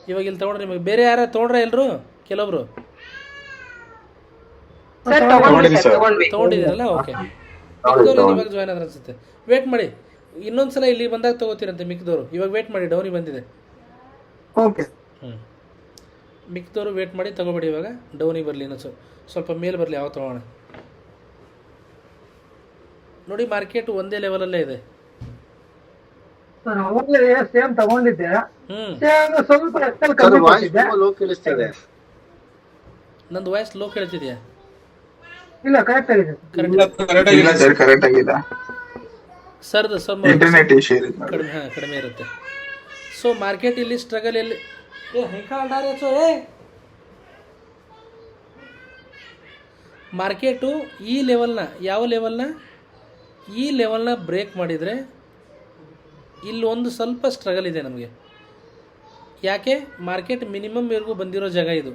ಇವಾಗ ಇಲ್ಲಿ ತೊಗೊಂಡ್ರೆ ನಿಮಗೆ ಬೇರೆ ಯಾರು ತೊಗೊಂಡ್ರೆ ಎಲ್ಲರೂ ಕೆಲವೊಬ್ರು ಸರ್ ತಗೊಂಡ್ವಿ ಸರ್ ತೊಗೊಂಡಿದ್ದೀರಲ್ಲ, ಓಕೆ. ಮಿಕ್ಕಿದವ್ರು ಇವಾಗ ಜಾಯ್ನ್ ಆದ್ರೆ ಅನ್ಸುತ್ತೆ. ವೇಟ್ ಮಾಡಿ, ಇನ್ನೊಂದ್ಸಲ ಇಲ್ಲಿ ಬಂದಾಗ ತೊಗೋತೀರಂತೆ ಮಿಕ್ಕಿದವರು. ಇವಾಗ ವೇಟ್ ಮಾಡಿ, ಡೌನಿ ಬಂದಿದೆ. ಓಕೆ. ಮಿಕ್ಕಿದವರು ವೇಟ್ ಮಾಡಿ ತೊಗೊಬೇಡಿ. ಇವಾಗ ಡೌನಿಗೆ ಬರಲಿ, ಇನ್ನೊಂದು ಸ್ವಲ್ಪ ಮೇಲೆ ಬರಲಿ, ಯಾವ ತೊಗೊಳ್ಳೋಣ ನೋಡಿ. ಮಾರ್ಕೆಟ್ ಒಂದೇ ಲೆವೆಲಲ್ಲೇ ಇದೆ. ಸರ್ ಅವಾಗಲೇ ಸೇಮ್ ತಗೊಂಡಿದ್ದೆ, ಸ್ವಲ್ಪ ಎಕ್ಸೆಲ್ ಸರ್ ಕಮ್ಮಿ ವಾಯ್ಸ್ ಕೊಟ್ಟಿದ್ದೆ. ತುಂಬಾ ಲೋ ಕೇಳಿಸ್ತಿದೆ. ನಂದು ವಾಯ್ಸ್ ಲೋ ಕೇಳ್ತಿದ್ಯಾ? ಇಲ್ಲ ಕರೆಕ್ಟ್ ಆಗಿದೆ ಇಲ್ಲ ಸರ್, ಕರೆಕ್ಟ್ ಆಗಿದೆ. ಸರ್ದು ಇಂಟರ್ನೆಟ್ ಇಶ್ಯೂ ಇದೆ. ಕಡಿಮೆ ಇರುತ್ತೆ. ಸೊ ಮಾರ್ಕೆಟ್ ಇಲ್ಲಿ ಸ್ಟ್ರಗಲ್ ಎಲ್ಲಿ ಮಾರ್ಕೆಟು ಈ ಲೆವೆಲ್ನ, ಯಾವ ಲೆವೆಲ್ನ, ಈ ಲೆವೆಲ್ನ ಬ್ರೇಕ್ ಮಾಡಿದರೆ ಇಲ್ಲಿ ಒಂದು ಸ್ವಲ್ಪ ಸ್ಟ್ರಗಲ್ ಇದೆ ನಮಗೆ. ಯಾಕೆ? ಮಾರ್ಕೆಟ್ ಮಿನಿಮಮ್ ಇವ್ರಿಗೂ ಬಂದಿರೋ ಜಾಗ ಇದು.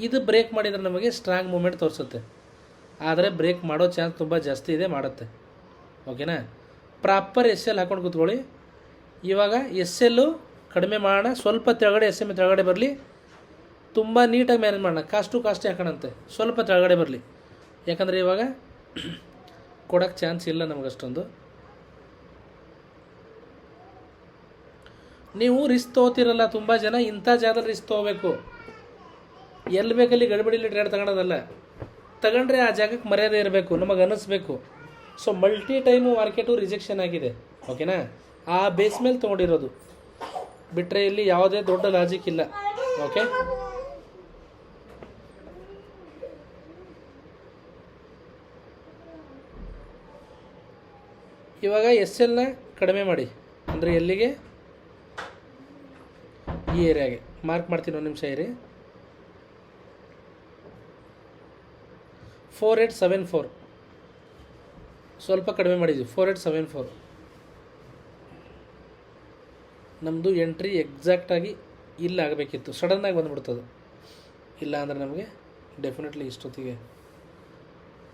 ಇದು ಬ್ರೇಕ್ ಮಾಡಿದರೆ ನಮಗೆ ಸ್ಟ್ರಾಂಗ್ ಮೂಮೆಂಟ್ ತೋರಿಸುತ್ತೆ. ಆದರೆ ಬ್ರೇಕ್ ಮಾಡೋ ಚಾನ್ಸ್ ತುಂಬ ಜಾಸ್ತಿ ಇದೆ, ಮಾಡುತ್ತೆ. ಓಕೆನಾ? ಪ್ರಾಪರ್ ಎಸ್ ಎಲ್ ಹಾಕೊಂಡು ಕೂತ್ಕೊಳ್ಳಿ. ಇವಾಗ ಎಸ್ ಎಲ್ಲು ಕಡಿಮೆ ಮಾಡೋಣ, ಸ್ವಲ್ಪ ತೆಳಗಡೆ ಎಸ್ ಎಮ್ ತೆಳಗಡೆ ಬರಲಿ. ತುಂಬ ನೀಟಾಗಿ ಮ್ಯಾನೇಜ್ ಮಾಡೋಣ. ಕಾಸ್ಟು ಕಾಸ್ಟೇ ಹಾಕೋಣಂತೆ, ಸ್ವಲ್ಪ ತೆಳಗಡೆ ಬರಲಿ. ಯಾಕಂದರೆ ಇವಾಗ ಕೊಡೋಕ್ಕೆ ಚಾನ್ಸ್ ಇಲ್ಲ ನಮಗಷ್ಟೊಂದು. ನೀವು ರಿಸ್ಕ್ ತೊಗೋತಿರಲ್ಲ ತುಂಬ ಜನ, ಇಂಥ ಜಾಗದಲ್ಲಿ ರಿಸ್ಕ್ ತೊಗೋಬೇಕು. ಎಲ್ಲಿ ಬೇಕಲ್ಲಿ ಗಡಿಬಿಡಿಲಿ ಟ್ರೇಡ್ ತಗೊಳೋದಲ್ಲ. ತಗೊಂಡ್ರೆ ಆ ಜಾಗಕ್ಕೆ ಮರ್ಯಾದೆ ಇರಬೇಕು, ನಮಗೆ ಅನ್ನಿಸ್ಬೇಕು. So multi time market rejection ಆಗಿದೆ. ಓಕೆನಾ? ಆ ಬೇಸ್ ಮೇಲೆ ತೊಗೊಂಡಿರೋದು ಬಿಟ್ಟರೆ ಇಲ್ಲಿ ಯಾವುದೇ ದೊಡ್ಡ ಲಾಜಿಕ್ ಇಲ್ಲ. ಓಕೆ, ಇವಾಗ ಎಸ್ ಎಲ್ನ ಕಡಿಮೆ ಮಾಡಿ. ಅಂದರೆ ಎಲ್ಲಿಗೆ? ಈ ಏರಿಯಾಗೆ ಮಾರ್ಕ್ ಮಾಡ್ತೀನಿ. ಒಂದು ನಿಮಿಷ ಇರಿ. 4874 ಸ್ವಲ್ಪ ಕಡಿಮೆ ಮಾಡಿದ್ವಿ. 4874 ನಮ್ಮದು ಎಂಟ್ರಿ ಎಕ್ಸಾಕ್ಟಾಗಿ ಇಲ್ಲ ಆಗಬೇಕಿತ್ತು. ಸಡನ್ನಾಗಿ ಬಂದುಬಿಡ್ತದೆ. ಇಲ್ಲ ಅಂದರೆ ನಮಗೆ ಡೆಫಿನೆಟ್ಲಿ ಇಷ್ಟೊತ್ತಿಗೆ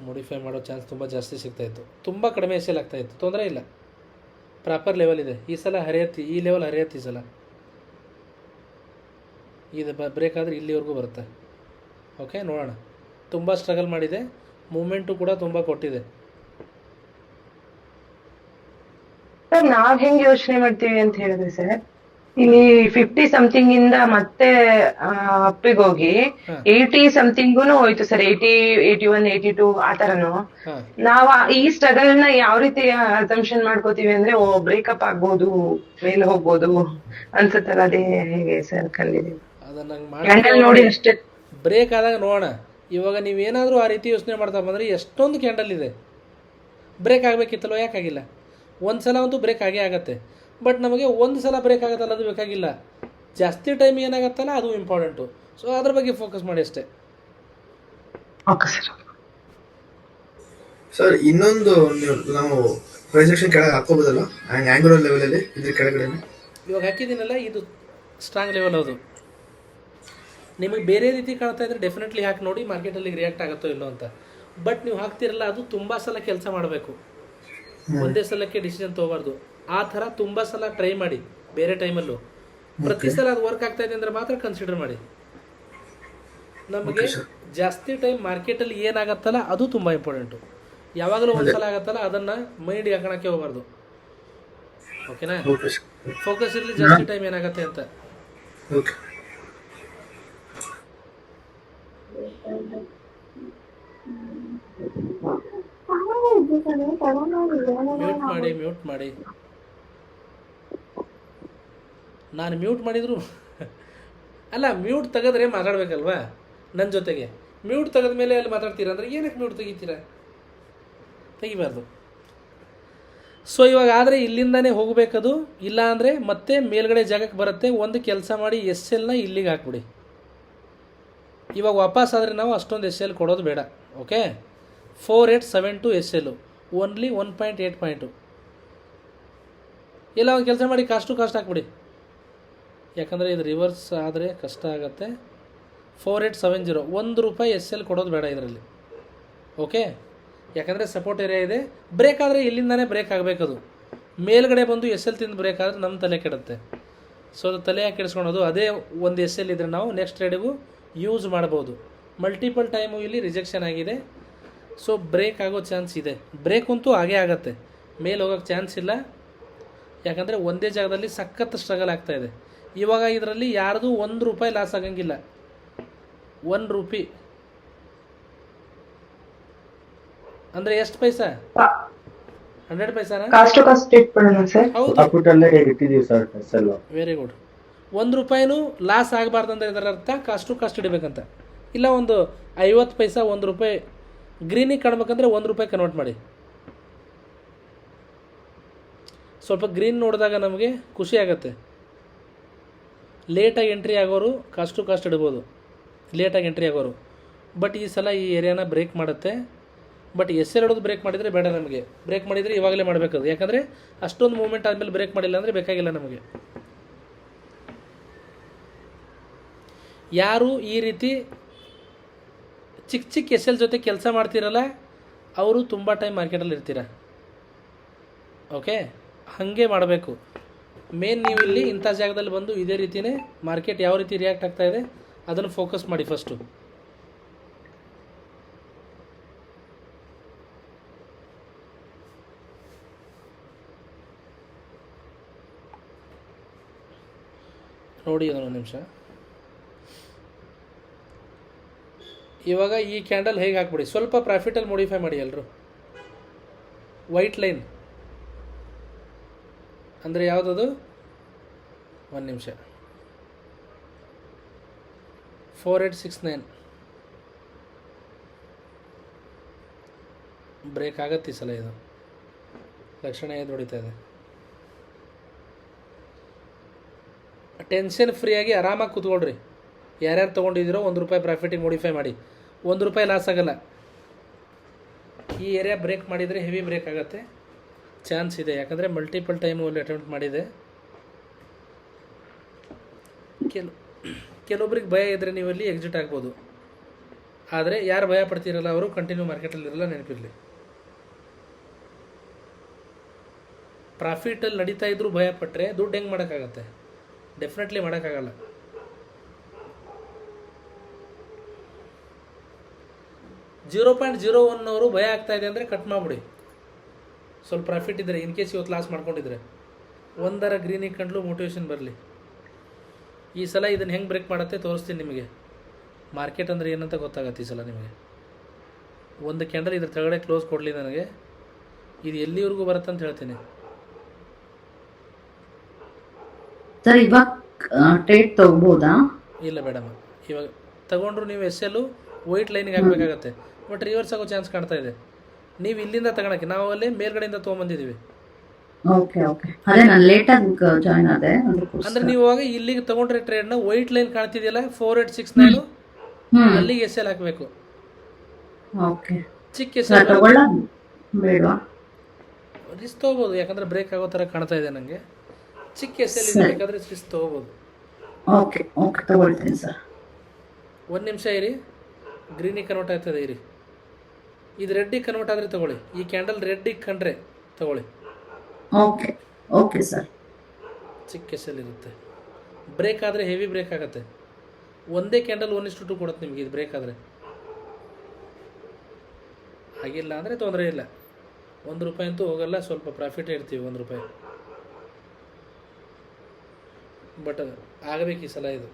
ಮಾಡಿಫೈ ಮಾಡೋ ಚಾನ್ಸ್ ತುಂಬ ಜಾಸ್ತಿ ಸಿಗ್ತಾಯಿತ್ತು. ತುಂಬ ಕಡಿಮೆ ಸೇಲ್ ಆಗ್ತಾಯಿತ್ತು, ತೊಂದರೆ ಇಲ್ಲ. ಪ್ರಾಪರ್ ಲೆವೆಲ್ ಇದೆ. ಈ ಸಲ ಹರಿಯತ್ತಿ, ಈ ಲೆವೆಲ್ ಹರಿಯತ್ತಿ ಈ ಸಲ. ಇದು ಬ್ರೇಕ್ ಆದರೆ ಇಲ್ಲಿವರೆಗೂ ಬರುತ್ತೆ. ಓಕೆ, ನೋಡೋಣ. ತುಂಬ ಸ್ಟ್ರಗಲ್ ಮಾಡಿದೆ, ಮೂಮೆಂಟು ಕೂಡ ತುಂಬ ಕೊಟ್ಟಿದೆ. ಸರ್ ನಾವ್ ಹೆಂಗ್ ಯೋಚನೆ ಮಾಡ್ತೀವಿ ಅಂತ ಹೇಳಿದ್ರೆ ಸರ್, ಇಲ್ಲಿ 50 ಸಮಥಿಂಗ್ ಇಂದ ಮತ್ತೆ ಅಪ್ಪಿಗೆ ಹೋಗಿ 80 ಸಮಥಿಂಗೂನು ಹೋಯ್ತು ಸರ್. 80, 81, 82 ಆ ತರನು. ನಾವ್ ಈ ಸ್ಟ್ರಗಲ್ ನ ಯಾವ ರೀತಿ ಅಸಂಪ್ಷನ್ ಮಾಡ್ಕೋತೀವಿ ಅಂದ್ರೆ, ಬ್ರೇಕಪ್ ಆಗ್ಬೋದು, ಮೇಲೆ ಹೋಗ್ಬೋದು ಅನ್ಸುತ್ತಲ್ಲ. ಅದೇ ಹೇಗೆ ಸರ್ ಕಂಡಿದ್ದೀವಿ ಅದನ್ನ ನೋಡಿ ಅಷ್ಟೇ. ಬ್ರೇಕ್ ಆದಾಗ ನೋಡೋಣ. ಇವಾಗ ನೀವೇನಾದರೂ ಆ ರೀತಿ ಯೋಚನೆ ಮಾಡ್ತಾ ಬಂದರೆ ಎಷ್ಟೊಂದು ಕ್ಯಾಂಡಲ್ ಇದೆ. ಬ್ರೇಕ್ ಆಗಬೇಕಿತ್ತಲ್ವ, ಯಾಕಾಗಿಲ್ಲ? ಒಂದು ಸಲ ಅಂತೂ ಬ್ರೇಕ್ ಆಗೇ ಆಗತ್ತೆ. ಬಟ್ ನಮಗೆ ಒಂದು ಸಲ ಬ್ರೇಕ್ ಆಗುತ್ತಲ್ಲ, ಅದು ಬೇಕಾಗಿಲ್ಲ. ಜಾಸ್ತಿ ಟೈಮ್ ಏನಾಗತ್ತಲ್ಲ, ಅದು ಇಂಪಾರ್ಟೆಂಟು. ಸೊ ಅದ್ರ ಬಗ್ಗೆ ಫೋಕಸ್ ಮಾಡಿ ಅಷ್ಟೇ. ಸರ್ ಇನ್ನೊಂದು, ನಾವು ಪ್ರೈಸೆಕ್ಷನ್ ಕೆಳಗೆ ಹಾಕೋಬೋದಲ್ಲ ಆಂಗ್ಯುಲರ್ ಲೆವೆಲಲ್ಲಿ, ಇದ್ರ ಕೆಳಗಡೆ ಇವಾಗ ಹಾಕಿದ್ದೀನಲ್ಲ, ಇದು ಸ್ಟ್ರಾಂಗ್ ಲೆವೆಲ್. ಅದು ನಿಮಗೆ ಬೇರೆ ರೀತಿ ಕಾಣ್ತಾ ಇದ್ರೆ ಡೆಫಿನೆಟ್ಲಿ ಹಾಕಿ ನೋಡಿ ಮಾರ್ಕೆಟಲ್ಲಿ ರಿಯಾಕ್ಟ್ ಆಗುತ್ತೋ ಇಲ್ಲೋ ಅಂತ. ಬಟ್ ನೀವು ಹಾಕ್ತಿರಲ್ಲ, ಅದು ತುಂಬ ಸಲ ಕೆಲಸ ಮಾಡಬೇಕು. ಒಂದೇ ಸಲಕ್ಕೆ ಡಿಸಿಷನ್ ತೊಗೋಬಾರ್ದು. ಆ ಥರ ತುಂಬ ಸಲ ಟ್ರೈ ಮಾಡಿ, ಬೇರೆ ಟೈಮಲ್ಲೂ. ಪ್ರತಿ ಸಲ ಅದು ವರ್ಕ್ ಆಗ್ತಾ ಇದೆ ಅಂದರೆ ಮಾತ್ರ ಕನ್ಸಿಡರ್ ಮಾಡಿ. ನಮಗೆ ಜಾಸ್ತಿ ಟೈಮ್ ಮಾರ್ಕೆಟಲ್ಲಿ ಏನಾಗತ್ತಲ್ಲ, ಅದು ತುಂಬ ಇಂಪಾರ್ಟೆಂಟು. ಯಾವಾಗಲೂ ಒಂದು ಸಲ ಆಗತ್ತಲ್ಲ, ಅದನ್ನು ಮೈಂಡಿಗೆ ಹಾಕೋಣಕ್ಕೆ ಹೋಗಬಾರ್ದು. ಓಕೆನಾ? ಫೋಕಸ್ ಇರಲಿ ಜಾಸ್ತಿ ಟೈಮ್ ಏನಾಗತ್ತೆ ಅಂತ. ಮ್ಯೂಟ್ ಮಾಡಿ. ನಾನು ಮ್ಯೂಟ್ ಮಾಡಿದ್ರು ಅಲ್ಲ, ಮ್ಯೂಟ್ ತೆಗೆದ್ರೆ ಮಾತಾಡ್ಬೇಕಲ್ವಾ ನನ್ನ ಜೊತೆಗೆ. ಮ್ಯೂಟ್ ತೆಗೆದ ಮೇಲೆ ಅಲ್ಲಿ ಮಾತಾಡ್ತೀರಾ ಅಂದರೆ ಏನಕ್ಕೆ ಮ್ಯೂಟ್ ತೆಗಿತೀರಾ? ತೆಗಿಬಾರ್ದು. ಸೊ ಇವಾಗ ಆದರೆ ಇಲ್ಲಿಂದಾನೇ ಹೋಗಬೇಕದು. ಇಲ್ಲ ಅಂದರೆ ಮತ್ತೆ ಮೇಲ್ಗಡೆ ಜಾಗಕ್ಕೆ ಬರುತ್ತೆ. ಒಂದು ಕೆಲಸ ಮಾಡಿ, ಎಸ್ ಎಲ್ನ ಇಲ್ಲಿಗೆ ಹಾಕ್ಬಿಡಿ. ಇವಾಗ ವಾಪಸ್ ಆದರೆ ನಾವು ಅಷ್ಟೊಂದು ಎಸ್ ಎಲ್ ಕೊಡೋದು ಬೇಡ. ಓಕೆ, 4872 ಎಸ್ ಎಲ್ಲು, ಓನ್ಲಿ 1.8 ಪಾಯಿಂಟು. ಇಲ್ಲ ಒಂದು ಕೆಲಸ ಮಾಡಿ, ಕಾಸ್ಟ್ ಹಾಕ್ಬಿಡಿ. ಯಾಕಂದರೆ ಇದು ರಿವರ್ಸ್ ಆದರೆ ಕಷ್ಟ ಆಗುತ್ತೆ. 4870, ₹1 ಎಸ್ ಎಲ್ ಕೊಡೋದು ಬೇಡ ಇದರಲ್ಲಿ. ಓಕೆ, ಯಾಕಂದರೆ ಸಪೋರ್ಟ್ ಏರಿಯಾ ಇದೆ. ಬ್ರೇಕ್ ಆದರೆ ಇಲ್ಲಿಂದಾನೇ ಬ್ರೇಕ್ ಆಗಬೇಕದು. ಮೇಲ್ಗಡೆ ಬಂದು ಎಸ್ ಎಲ್ ತಿಂದು ಬ್ರೇಕ್ ಆದರೆ ನಮ್ಮ ತಲೆ ಕೆಡುತ್ತೆ. ಸೊ ಅದು ತಲೆ ಯಾಕೆ ಕೆಡಿಸ್ಕೊಳೋದು, ಅದೇ ಒಂದು ಎಸ್ ಎಲ್ ಇದ್ದರೆ ನಾವು ನೆಕ್ಸ್ಟ್ ಟ್ರೇಡಿಗೂ ಯೂಸ್ ಮಾಡ್ಬೋದು. ಮಲ್ಟಿಪಲ್ ಟೈಮು ಇಲ್ಲಿ ರಿಜೆಕ್ಷನ್ ಆಗಿದೆ. ಸೊ ಬ್ರೇಕ್ ಆಗೋ ಚಾನ್ಸ್ ಇದೆ. ಬ್ರೇಕ್ ಅಂತೂ ಆಗೇ ಆಗತ್ತೆ, ಮೇಲೆ ಹೋಗೋಕ್ಕೆ ಚಾನ್ಸ್ ಇಲ್ಲ. ಯಾಕಂದರೆ ಒಂದೇ ಜಾಗದಲ್ಲಿ ಸಖತ್ ಸ್ಟ್ರಗಲ್ ಆಗ್ತಾಯಿದೆ. ಇವಾಗ ಇದರಲ್ಲಿ ಯಾರ್ದು ₹1 ಲಾಸ್ ಆಗಂಗಿಲ್ಲ. ₹1 ಅಂದರೆ ಎಷ್ಟು ಪೈಸಾ? 100 ಪೈಸಾನ? ಕಾಸ್ಟ್ ಟು ಕಾಸ್ಟ್ ಇಟ್ಬಿಡೋಣ ಸರ್. ಹೌದು, ಪ್ರಾಫಿಟ್ ಅಲ್ಲೇ ಇಟ್ಟಿದ್ದೀವಿ sir SL. Very good. ₹1 loss ಆಗಬಾರ್ದು ಅಂದರೆ ಇದರ ಅರ್ಥ ಕಾಸ್ಟ್ ಟು ಕಾಸ್ಟ್ ಇಡಬೇಕಂತ. ಇಲ್ಲ ಒಂದು 50 ಪೈಸಾ ₹1 ಗ್ರೀನಿಗೆ ಕಾಣ್ಬೇಕಂದ್ರೆ ₹1 ಕನ್ವರ್ಟ್ ಮಾಡಿ. ಸ್ವಲ್ಪ ಗ್ರೀನ್ ನೋಡಿದಾಗ ನಮಗೆ ಖುಷಿ ಆಗುತ್ತೆ. ಲೇಟಾಗಿ ಎಂಟ್ರಿ ಆಗೋರು ಕಾಸ್ಟ್ ಟು ಕಾಸ್ಟ್ ಇಡ್ಬೋದು, ಲೇಟಾಗಿ ಎಂಟ್ರಿ ಆಗೋರು. ಬಟ್ ಈ ಸಲ ಈ ಏರಿಯಾನ ಬ್ರೇಕ್ ಮಾಡುತ್ತೆ. ಬಟ್ ಎಸ್ ಎಲ್ ಹೊಡೆದು ಬ್ರೇಕ್ ಮಾಡಿದರೆ ಬೇಡ ನಮಗೆ. ಬ್ರೇಕ್ ಮಾಡಿದರೆ ಇವಾಗಲೇ ಮಾಡಬೇಕದು, ಯಾಕಂದರೆ ಅಷ್ಟೊಂದು ಮೂವ್ಮೆಂಟ್ ಆದಮೇಲೆ ಬ್ರೇಕ್ ಮಾಡಿಲ್ಲ ಅಂದರೆ ಬೇಕಾಗಿಲ್ಲ ನಮಗೆ. ಯಾರು ಈ ರೀತಿ ಚಿಕ್ಕ ಚಿಕ್ಕ ಎಸ್ ಎಲ್ ಜೊತೆ ಕೆಲಸ ಮಾಡ್ತಿರಲ್ಲ ಅವರು ತುಂಬ ಟೈಮ್ ಮಾರ್ಕೆಟಲ್ಲಿ ಇರ್ತೀರ. ಓಕೆ, ಹಾಗೆ ಮಾಡಬೇಕು. ಮೇನ್ ನೀವು ಇಲ್ಲಿ ಇಂಥ ಜಾಗದಲ್ಲಿ ಬಂದು ಇದೇ ರೀತಿಯೇ ಮಾರ್ಕೆಟ್ ಯಾವ ರೀತಿ ರಿಯಾಕ್ಟ್ ಆಗ್ತಾ ಇದೆ ಅದನ್ನು ಫೋಕಸ್ ಮಾಡಿ ಫಸ್ಟು. ನೋಡಿ ಅದೊಂದು ನಿಮಿಷ. ಇವಾಗ ಈ ಕ್ಯಾಂಡಲ್ ಹೇಗೆ ಹಾಕ್ಬಿಡಿ, ಸ್ವಲ್ಪ ಪ್ರಾಫಿಟಲ್ಲಿ ಮಾಡಿಫೈ ಮಾಡಿ ಎಲ್ಲರೂ. ವೈಟ್ ಲೈನ್ ಅಂದರೆ ಯಾವುದದು? ಒಂದು ನಿಮಿಷ. 4869 ಬ್ರೇಕ್ ಆಗತ್ತೆ ಈ ಸಲ. ಇದು ಲಕ್ಷಣ ಎದ್ದು ಹೊಡಿತಾ ಇದೆ. ಟೆನ್ಷನ್ ಫ್ರೀಯಾಗಿ ಆರಾಮಾಗಿ ಕೂತ್ಕೊಳ್ರಿ. ಯಾರ್ಯಾರು ತೊಗೊಂಡಿದ್ದೀರೋ ₹1 ಪ್ರಾಫಿಟಿಗೆ ಮಾಡಿಫೈ ಮಾಡಿ. ₹1 ಲಾಸ್ ಆಗಲ್ಲ. ಈ ಏರಿಯಾ ಬ್ರೇಕ್ ಮಾಡಿದರೆ ಹೆವಿ ಬ್ರೇಕ್ ಆಗುತ್ತೆ, ಚಾನ್ಸ್ ಇದೆ. ಯಾಕಂದರೆ ಮಲ್ಟಿಪಲ್ ಟೈಮು ಅಲ್ಲಿ ಅಟೆಂಪ್ಟ್ ಮಾಡಿದೆ. ಕೆಲವೊಬ್ರಿಗೆ ಭಯ ಇದ್ದರೆ ನೀವಲ್ಲಿ ಎಕ್ಸಿಟ್ ಆಗ್ಬೋದು. ಆದರೆ ಯಾರು ಭಯ ಪಡ್ತಿರಲ್ಲ ಅವರು ಕಂಟಿನ್ಯೂ ಮಾರ್ಕೆಟಲ್ಲಿ ಇರಲ್ಲ, ನೆನಪಿರಲಿ. ಪ್ರಾಫಿಟಲ್ಲಿ ನಡೀತಾ ಇದ್ದರೂ ಭಯ ಪಟ್ಟರೆ ದುಡ್ಡು ಹೆಂಗೆ ಮಾಡೋಕ್ಕಾಗತ್ತೆ? ಡೆಫಿನೆಟ್ಲಿ ಮಾಡೋಕ್ಕಾಗಲ್ಲ. .01 ಅವರು ಭಯ ಆಗ್ತಾ ಇದೆ ಅಂದರೆ ಕಟ್ ಮಾಡಿಬಿಡಿ. ಸ್ವಲ್ಪ ಪ್ರಾಫಿಟ್ ಇದ್ದರೆ, ಇನ್ ಕೇಸ್ ಇವತ್ತು ಲಾಸ್ ಮಾಡ್ಕೊಂಡಿದ್ರೆ 1 ಗ್ರೀನಿಗೆ ಕಂಡ್ಲು ಮೋಟಿವೇಶನ್ ಬರಲಿ. ಈ ಸಲ ಇದನ್ನು ಹೆಂಗೆ ಬ್ರೇಕ್ ಮಾಡುತ್ತೆ ತೋರಿಸ್ತೀನಿ ನಿಮಗೆ. ಮಾರ್ಕೆಟ್ ಅಂದರೆ ಏನಂತ ಗೊತ್ತಾಗತ್ತೆ ಈ ಸಲ ನಿಮಗೆ. ಒಂದು ಕ್ಯಾಂಡಲ್ ಇದ್ರ ಕೆಳಗಡೆ ಕ್ಲೋಸ್ ಕೊಡಲಿ ನನಗೆ, ಇದು ಎಲ್ಲಿವರೆಗೂ ಬರುತ್ತೆ ಅಂತ ಹೇಳ್ತೀನಿ. ಸರ್ ಇವಾಗ ಟ್ರೇಡ್ ತಗೋಬೋದಾ? ಇಲ್ಲ ಮೇಡಮ್, ಇವಾಗ ತಗೊಂಡ್ರು ನೀವು ಎಸ್ ಎಲ್ಲು ವೈಟ್ ಲೈನಿಗೆ ಹಾಕಬೇಕಾಗತ್ತೆ. ಬಟ್ ರಿವರ್ಸ್ ಆಗೋ ಚಾನ್ಸ್ ಕಾಣ್ತಾ ಇದೆ. ನೀವು ಇಲ್ಲಿಂದ ತಗೊಳಕ್ಕೆ, ನಾವು ಅಲ್ಲಿ ಮೇಲ್ಗಡೆಯಿಂದ ತೊಗೊಂಬಂದಿದ್ದೀವಿ. ಓಕೆ ಓಕೆ, ಅದೇ ನಾನು ಲೇಟಾಗಿ ಜಾಯ್ನ್ ಆದೆ. ಅಂದರೆ ನೀವು ಇವಾಗ ಇಲ್ಲಿಗೆ ತಗೊಂಡ್ರೆ ಟ್ರೇಡ್ನ ವೈಟ್ ಲೈನ್ ಕಾಣ್ತಿದೆಯಲ್ಲ 4869 ಅಲ್ಲಿಗೆ ಎಸ್ ಎಲ್ ಹಾಕಬೇಕು. ಓಕೆ, ಚಿಕ್ಕ ಎಸ್ ಎಲ್ ಬೇಡವಾ? ರಿಸ್ಕ್ ತೊಗೋಬೋದು, ಯಾಕಂದರೆ ಬ್ರೇಕ್ ಆಗೋ ಥರ ಕಾಣ್ತಾ ಇದೆ ನನಗೆ. ಚಿಕ್ಕ ಎಸ್ ಎಲ್ ಬೇಕಾದರೆ ರಿಸ್ಕ್ ತೊಗೋಬೋದು. ಓಕೆ ಓಕೆ, ತಗೊಳ್ತೀನಿ ಸರ್. ಒಂದು ನಿಮಿಷ ಇರಿ, ಗ್ರೀನಿಗೆ ಕನ್ವರ್ಟ್ ಆಗ್ತದೆ ಇರಿ. ಇದು ರೆಡ್ಡಿಗೆ ಕನ್ವರ್ಟ್ ಆದರೆ ತಗೊಳ್ಳಿ. ಈ ಕ್ಯಾಂಡಲ್ ರೆಡ್ಡಿಗೆ ಕಂಡ್ರೆ ತಗೊಳ್ಳಿ. Okay okay sir. ಚಿಕ್ಕ ಎಸ್ ಎಲ್ ಇರುತ್ತೆ. ಬ್ರೇಕ್ ಆದರೆ ಹೆವಿ ಬ್ರೇಕ್ ಆಗುತ್ತೆ. ಒಂದೇ ಕ್ಯಾಂಡಲ್ 1:2 ಕೊಡುತ್ತೆ ನಿಮಗೆ ಇದು ಬ್ರೇಕ್ ಆದರೆ. ಹಾಗಿಲ್ಲ ಅಂದರೆ ತೊಂದರೆ ಇಲ್ಲ. ₹1 ಅಂತೂ ಹೋಗಲ್ಲ, ಸ್ವಲ್ಪ ಪ್ರಾಫಿಟೇ ಇಡ್ತೀವಿ ₹1. ಬಟ್ ಆಗಬೇಕು ಈ ಸಲ ಇದು.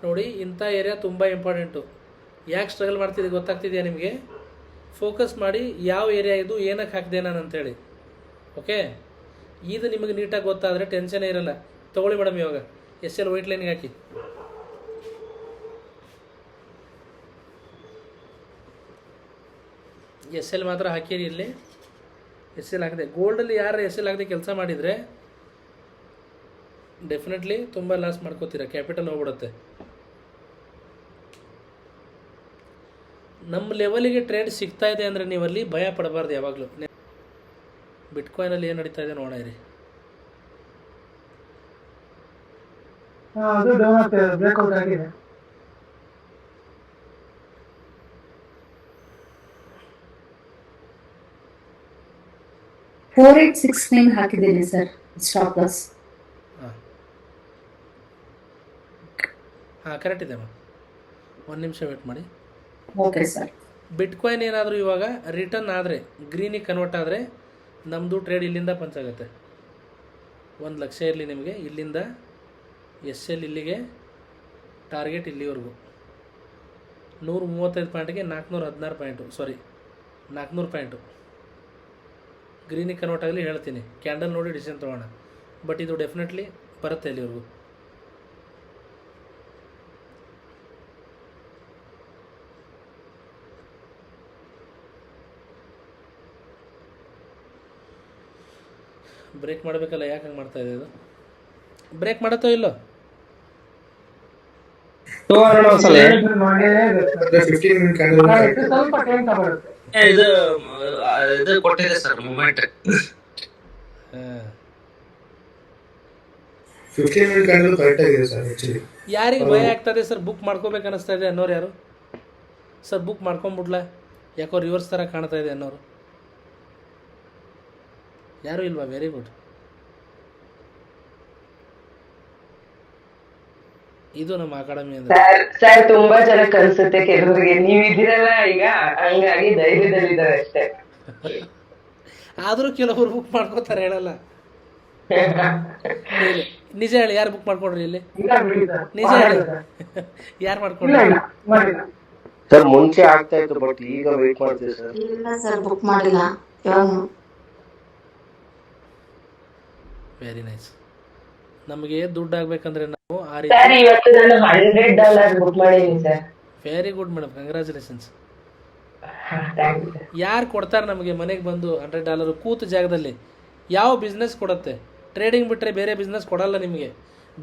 ನೋಡಿ, ಇಂಥ ಏರಿಯಾ ತುಂಬ ಇಂಪಾರ್ಟೆಂಟು. ಯಾಕೆ ಸ್ಟ್ರಗಲ್ ಮಾಡ್ತಿದ್ದೆ ಗೊತ್ತಾಗ್ತಿದೆಯಾ ನಿಮಗೆ? ಫೋಕಸ್ ಮಾಡಿ ಯಾವ ಏರಿಯಾ ಇದು, ಏನಕ್ಕೆ ಹಾಕಿದೆ ನಾನು ಅಂತೇಳಿ. ಓಕೆ, ಇದು ನಿಮಗೆ ನೀಟಾಗಿ ಗೊತ್ತಾದರೆ ಟೆನ್ಷನೇ ಇರಲ್ಲ. ತೊಗೊಳ್ಳಿ ಮೇಡಮ್, ಇವಾಗ ಎಸ್ ಎಲ್ ವೈಟ್ ಲೈನ್ಗೆ ಹಾಕಿ. ಎಸ್ ಎಲ್ ಮಾತ್ರ ಹಾಕಿರಿ. ಇಲ್ಲಿ ಎಸ್ ಎಲ್ ಹಾಕಿದೆ. ಗೋಲ್ಡಲ್ಲಿ ಯಾರು ಎಸ್ ಎಲ್ ಹಾಕದೆ ಕೆಲಸ ಮಾಡಿದರೆ ಡೆಫಿನೆಟ್ಲಿ ತುಂಬ ಲಾಸ್ ಮಾಡ್ಕೋತೀರ, ಕ್ಯಾಪಿಟಲ್ ಹೋಗ್ಬಿಡುತ್ತೆ. ನಮ್ಮ ಲೆವೆಲಿಗೆ ಟ್ರೇಡ್ ಸಿಗ್ತಾ ಇದೆ ಅಂದರೆ ನೀವಲ್ಲಿ ಭಯ ಪಡಬಾರ್ದು ಯಾವಾಗಲೂ. ಬಿಟ್ಕಾಯಿನಲ್ಲಿ ಏನು ನಡೀತಾ ಇದೆ ನೋಡೋಣ ಇರಿ. ಅದು ಡೌನ್ ಆಗ್ತಾ ಇದೆ, ಬ್ರೇಕ್ಔಟ್ ಆಗಿದೆ. 4869 ಹಾಕಿದ್ದೀನಿ ಸರ್ ಸ್ಟಾಪ್ ಲಾಸ್. ಹಾಂ ಹಾಂ ಕರೆಕ್ಟ್ ಇದೆ ಮ್ಯಾಮ್. ಒಂದು ನಿಮಿಷ ವೇಟ್ ಮಾಡಿ. Okay sir. ಬಿಟ್ಕಾಯಿನ್ ಏನಾದರೂ ಇವಾಗ ರಿಟರ್ನ್ ಆದರೆ ಗ್ರೀನಿಗೆ ಕನ್ವರ್ಟ್ ಆದರೆ ನಮ್ಮದು ಟ್ರೇಡ್ ಇಲ್ಲಿಂದ ಪಂಚಾಗುತ್ತೆ. 1,00,000 ಇರಲಿ ನಿಮಗೆ, ಇಲ್ಲಿಂದ ಎಸ್ ಎಲ್ ಇಲ್ಲಿಗೆ ಟಾರ್ಗೆಟ್ ಇಲ್ಲಿವರೆಗೂ 135 ಪಾಯಿಂಟ್ಗೆ 416 ಪಾಯಿಂಟು, ಸಾರಿ 400 ಪಾಯಿಂಟು. ಗ್ರೀನಿಗೆ ಕನ್ವರ್ಟ್ ಆಗಲಿ ಹೇಳ್ತೀನಿ, ಕ್ಯಾಂಡಲ್ ನೋಡಿ ಡಿಸಿಷನ್ ತೊಗೋಣ. ಬಟ್ ಇದು ಡೆಫಿನೆಟ್ಲಿ ಬರುತ್ತೆ ಇಲ್ಲಿವರೆಗೂ. ಬ್ರೇಕ್ ಮಾಡಬೇಕಲ್ಲ, ಯಾಕೆ ಹಂಗೆ ಮಾಡ್ತಾ ಇದೆ ಇದು? ಬ್ರೇಕ್ ಮಾಡುತ್ತೋ ಇಲ್ಲೋ? ಮಾಡಲೇಬೇಕು. 15 ಮಿನಿಟ್ ಕ್ಯಾಂಡಲ್ ಇದು ಸ್ವಲ್ಪ ಟೈಮ್ ತಗೊಳುತ್ತೆ. ಇದು ಕೊಟ್ಟಿದೆ ಸರ್ ಮೂಮೆಂಟ್. ಹಾಂ 15 ಮಿನಿಟ್ ಕ್ಯಾಂಡಲ್ ಕರೆಕ್ಟ್ ಆಗಿದೆ ಸರ್ ಆಕ್ಚುಲಿ. ಯಾರಿಗೆ ಭಯ ಆಗ್ತದೆ ಸರ್ ಬುಕ್ ಮಾಡ್ಕೋಬೇಕು ಅನ್ನಿಸ್ತಾ ಇದೆ ಅನ್ನೋರು ಯಾರು ಸರ್? ಬುಕ್ ಮಾಡ್ಕೊಂಬಿಡ್ಲಾ, ಯಾಕೋ ರಿವರ್ಸ್ ಥರ ಕಾಣ್ತಾ ಇದೆ ಅನ್ನೋರು ಯಾರೂ ಇಲ್ವಾ? Very good. ಇದು ನಮ್ಮ ಅಕಾಡೆಮಿ ಅಂದರೆ. ಸರ್ ತುಂಬಾ ಜನಕ್ಕೆ ಅನ್ಸುತ್ತೆ ಕೆಲವರಿಗೆ ನೀವು ಇದ್ದೀರಲ್ಲ ಈಗ, ಹಂಗಾಗಿ ಧೈರ್ಯದಲ್ಲಿದ್ದಾರೆ ಅಷ್ಟೇ. ಆದರೂ ಕೆಲವರು ಬುಕ್ ಮಾಡ್ಕೋತಾರೆ, ಹೇಳಲ್ಲ. ಹೇಳಿ, ನಿಜ ಹೇಳಿ, ಯಾರು ಬುಕ್ ಮಾಡ್ಕೊಂಡ್ರಿ ಇಲ್ಲಿ? ಇಲ್ಲ ಬಿಡಿ ಸರ್. ನಿಜ ಹೇಳಿ, ಯಾರು ಇಲ್ಲ ಮಾಡ್ಕೊಂಡ್ರಿ? ಇಲ್ಲ ಮಾಡಿಲ್ಲ. ಸರ್ ಮುಂಚೆ ಆಗ್ತಾ ಇತ್ತು, ಬಟ್ ಈಗ ವೇಟ್ ಮಾಡ್ತೀವಿ ಸರ್. ಇಲ್ಲ ಸರ್, ಬುಕ್ ಮಾಡಿಲ್ಲ ಇವಾಗ. Very nice. ನಮಗೆ ದುಡ್ಡು ಆಗ್ಬೇಕಂದ್ರೆ ನಾವು ಆ ಸರ್ ರೀತಿ. ಇವತ್ತು ನಾನು $100 ಬುಕ್ ಮಾಡಿದ್ದೀನಿ ಸರ್. Very good madam, congratulations. Thank you sir. ಯಾರು ಕೊಡ್ತಾರೆ ನಮಗೆ ಮನೆಗೆ ಬಂದು $100 ಕೂತು ಜಾಗದಲ್ಲಿ? ಯಾವ ಬಿಸ್ನೆಸ್ ಕೊಡುತ್ತೆ? ಟ್ರೇಡಿಂಗ್ ಬಿಟ್ಟರೆ ಬೇರೆ ಬಿಸ್ನೆಸ್ ಕೊಡಲ್ಲ ನಿಮಗೆ.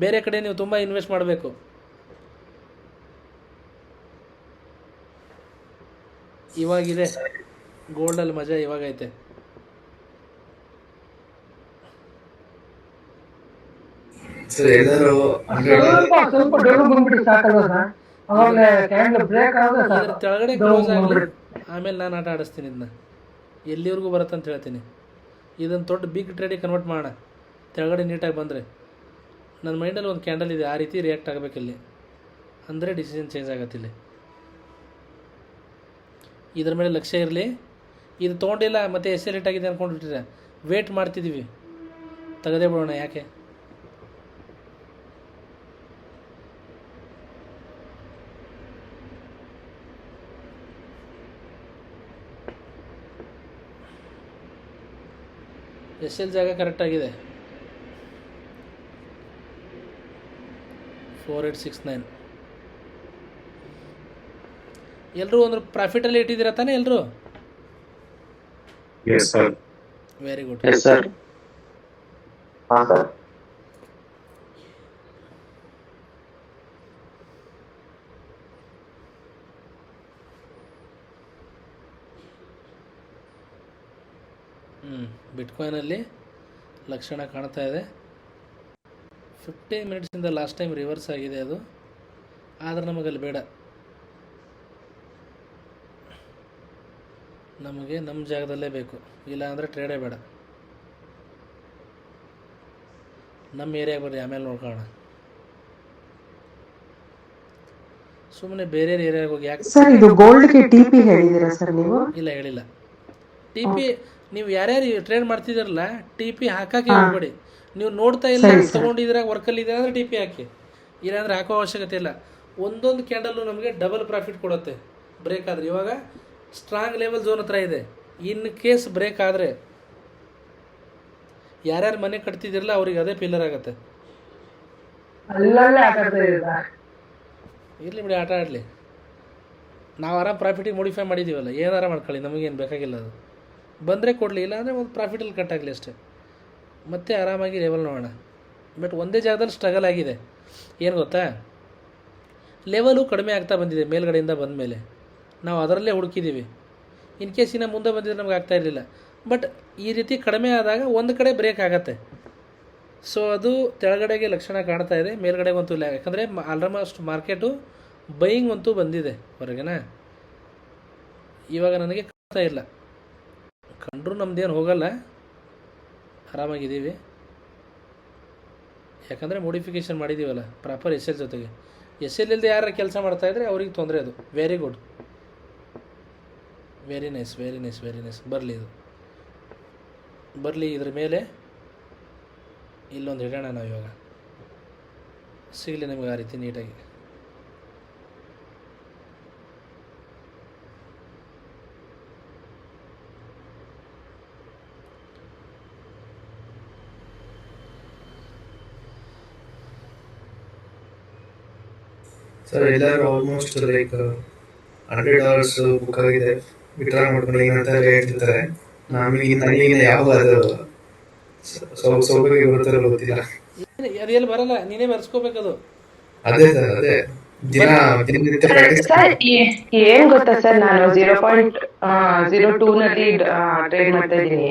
ಬೇರೆ ಕಡೆ ನೀವು ತುಂಬ ಇನ್ವೆಸ್ಟ್ ಮಾಡಬೇಕು. ಇವಾಗಿದೆ ಗೋಲ್ಡಲ್ಲಿ ಮಜಾ, ಇವಾಗೈತೆ. ಸರ್ ಎಲ್ಲರೂ 100 ಸ್ವಲ್ಪ ಡೌನ್ ಬಂದ್ಬಿಟ್ಟು ಸಾಕಲ್ವ ಸರ್? ಅವಾಗ ಕ್ಯಾಂಡಲ್ ಬ್ರೇಕ್ ಆದ್ರೆ ಇದ್ರ ಸಾಕು. ಕೆಳಗಡೆ ಕ್ಲೋಸ್ ಆಗಲಿ, ಆಮೇಲೆ ನಾನು ಆಟ ಆಡಿಸ್ತೀನಿ ಇದನ್ನ. ಎಲ್ಲಿವರೆಗೂ ಬರುತ್ತೆ ಅಂತ ಹೇಳ್ತೀನಿ. ಇದನ್ನು ದೊಡ್ಡ ಬಿಗ್ ಟ್ರೇಡಿಗೆ ಕನ್ವರ್ಟ್ ಮಾಡೋಣ. ಕೆಳಗಡೆ ನೀಟಾಗಿ ಬಂದರೆ ನನ್ನ ಮೈಂಡಲ್ಲಿ ಒಂದು ಕ್ಯಾಂಡಲ್ ಇದೆ, ಆ ರೀತಿ ರಿಯಾಕ್ಟ್ ಆಗಬೇಕಿಲ್ಲಿ, ಅಂದರೆ ಡಿಸಿಷನ್ ಚೇಂಜ್ ಆಗತ್ತೆ ಇಲ್ಲಿ. ಇದ್ರ ಮೇಲೆ ಲಕ್ಷ್ಯ ಇರಲಿ. ಇದು ತೊಗೊಂಡಿಲ್ಲ ಮತ್ತು ಎಸ್ ಎಲ್ ಆಗಿದೆ ಅಂದ್ಕೊಂಡ್ಬಿಟ್ಟಿದ್ರೆ ವೇಟ್ ಮಾಡ್ತಿದ್ದೀವಿ, ತೆಗೆದೇ ಬಿಡೋಣ. ಯಾಕೆ? ಎಸ್ ಎಲ್ ಜಾಗ ಕರೆಕ್ಟಾಗಿದೆ, 4869. ಎಲ್ಲರೂ ಒಂದು ಪ್ರಾಫಿಟಲ್ಲಿ ಇಟ್ಟಿದ್ದೀರಾ ತಾನೇ ಎಲ್ಲರೂ? Yes sir. Very good. Yes sir. ಹಾಂ ಸರ್. ಬಿಟ್ಕಾಯಿನಲ್ಲಿ ಲಕ್ಷಣ ಕಾಣ್ತಾ ಇದೆ. 15 ಮಿನಿಟ್ಸಿಂದ ಲಾಸ್ಟ್ ಟೈಮ್ ರಿವರ್ಸ್ ಆಗಿದೆ ಅದು, ಆದರೆ ನಮಗಲ್ಲಿ ಬೇಡ. ನಮಗೆ ನಮ್ಮ ಜಾಗದಲ್ಲೇ ಬೇಕು, ಇಲ್ಲ ಅಂದರೆ ಟ್ರೇಡೇ ಬೇಡ. ನಮ್ಮ ಏರಿಯಾಗೆ ಬರ್ರಿ, ಆಮೇಲೆ ನೋಡ್ಕೊಳ್ಳೋಣ. ಸುಮ್ಮನೆ ಬೇರೆ ಏರಿಯಾಗೆ ಹೋಗಿ ಯಾಕೆ? ಸರ್ ಇದು ಗೋಲ್ಡ್ಗೆ TP ಹೇಳಿದ್ದೀರಾ ಸರ್ ನೀವು? ಇಲ್ಲ ಹೇಳಿಲ್ಲ. TP ನೀವು ಯಾರ್ಯಾರು ಟ್ರೇಡ್ ಮಾಡ್ತಿದ್ದೀರಲ್ಲ, TP ಹಾಕಕ್ಕೆ ಹೋಗ್ಬೇಡಿ. ನೀವು ನೋಡ್ತಾ ಇಲ್ಲ, ತೊಗೊಂಡಿದ್ದೀರಾ, ವರ್ಕಲ್ಲಿ ಇದೆ ಅಂದರೆ TP ಹಾಕಿ, ಇಲ್ಲಾಂದರೆ ಹಾಕೋ ಅವಶ್ಯಕತೆ ಇಲ್ಲ. ಒಂದೊಂದು ಕ್ಯಾಂಡಲ್ಲು ನಮಗೆ ಡಬಲ್ ಪ್ರಾಫಿಟ್ ಕೊಡುತ್ತೆ ಬ್ರೇಕ್ ಆದರೆ. ಇವಾಗ ಸ್ಟ್ರಾಂಗ್ ಲೆವೆಲ್ ಝೋನ್ ಹತ್ರ ಇದೆ. ಇನ್ ಕೇಸ್ ಬ್ರೇಕ್ ಆದರೆ ಯಾರ್ಯಾರು ಮನೆ ಕಟ್ತಿದ್ದೀರಲ್ಲ ಅವ್ರಿಗೆ ಅದೇ ಪಿಲ್ಲರ್ ಆಗುತ್ತೆ. ಅಲ್ಲಲ್ಲೇ ಆಟಾಡ್ತಾ ಇದ್ದೀರಾ? ಇರಲಿ ಬಿಡಿ, ಆಟ ಆಡಲಿ. ನಾವು ಆರಾಮ್ ಪ್ರಾಫಿಟಿಗೆ ಮಾಡಿಫೈ ಮಾಡಿದ್ದೀವಲ್ಲ, ಏನಾರ ಮಾಡ್ಕೊಳ್ಳಿ, ನಮಗೇನು ಬೇಕಾಗಿಲ್ಲ. ಅದು ಬಂದರೆ ಕೊಡಲಿ, ಇಲ್ಲಾಂದರೆ ಒಂದು ಪ್ರಾಫಿಟಲ್ಲಿ ಕಟ್ ಆಗಲಿ ಅಷ್ಟೇ. ಮತ್ತೆ ಆರಾಮಾಗಿ ಲೆವೆಲ್ ನೋಡೋಣ. ಬಟ್ ಒಂದೇ ಜಾಗದಲ್ಲಿ ಸ್ಟ್ರಗಲ್ ಆಗಿದೆ. ಏನು ಗೊತ್ತಾ, ಲೆವೆಲು ಕಡಿಮೆ ಆಗ್ತಾ ಬಂದಿದೆ ಮೇಲ್ಗಡೆಯಿಂದ ಬಂದ ಮೇಲೆ. ನಾವು ಅದರಲ್ಲೇ ಹುಡುಕಿದ್ದೀವಿ. ಇನ್ ಕೇಸ್ ಇನ್ನು ಮುಂದೆ ಬಂದಿದ್ರೆ ನಮ್ಗೆ ಆಗ್ತಾ ಇರಲಿಲ್ಲ. ಬಟ್ ಈ ರೀತಿ ಕಡಿಮೆ ಆದಾಗ ಒಂದು ಕಡೆ ಬ್ರೇಕ್ ಆಗುತ್ತೆ. ಸೊ ಅದು ಕೆಳಗಡೆಗೆ ಲಕ್ಷಣ ಕಾಣ್ತಾ ಇದೆ, ಮೇಲ್ಗಡೆಗಂತೂ ಇಲ್ಲ. ಯಾಕಂದರೆ ಆಲ್ಮೋಸ್ಟ್ ಮಾರ್ಕೆಟು ಬೈಯಿಂಗ್ ಅಂತೂ ಬಂದಿದೆ ಹೊರಗೆನ. ಇವಾಗ ನನಗೆ ಕಾಣ್ತಾ ಇಲ್ಲ, ಕಂಡ್ರೂ ನಮ್ದೇನು ಹೋಗಲ್ಲ. ಆರಾಮಾಗಿದ್ದೀವಿ, ಯಾಕಂದರೆ ಮೋಡಿಫಿಕೇಷನ್ ಮಾಡಿದ್ದೀವಲ್ಲ ಪ್ರಾಪರ್ ಎಸ್ ಎಲ್ ಜೊತೆಗೆ. ಎಸ್ ಎಲ್ ಇಲ್ಲದೆ ಯಾರು ಕೆಲಸ ಮಾಡ್ತಾಯಿದ್ರೆ ಅವ್ರಿಗೆ ತೊಂದರೆ. ಅದು very good, very nice, very nice, very nice. ಬರಲಿ, ಇದು ಬರಲಿ. ಇದ್ರ ಮೇಲೆ ಇಲ್ಲೊಂದು ಇಡೋಣ ನಾವು. ಇವಾಗ ಸಿಗಲಿ ನಮಗೆ ಆ ರೀತಿ ನೀಟಾಗಿ. ಸರ್ ಎಲ್ಲರೂ ಆಲ್ಮೋಸ್ಟ್ ಲೈಕ್ $100 ಬುಕ್ ಆಗಿದೆ, ವಿಡ್ರಾ ಮಾಡ್ಕೊಂಡು ಏನಂತ ಹೇಳ್ತಿರ್ತಾರೆ. ನನಗೆ ಯಾವ ಅದು ಸೌಕರ್ಯ ಬರುತ್ತಾರೋ ಗೊತ್ತಿಲ್ಲ. ಅದು ಎಲ್ಲಿ ಬರಲ್ಲ, ನೀನೇ ಬರ್ಸ್ಕೋಬೇಕದು. ಅದೇ ಸರ್, ಅದೇ ದಿನನಿತ್ಯ ಪ್ರಾಕ್ಟೀಸ್. ಸರ್ ಏನ್ ಗೊತ್ತಾ ಸರ್, ನಾನು 0.02 ನಲ್ಲಿ ಟ್ರೇಡ್ ಮಾಡ್ತಾ ಇದ್ದೀನಿ.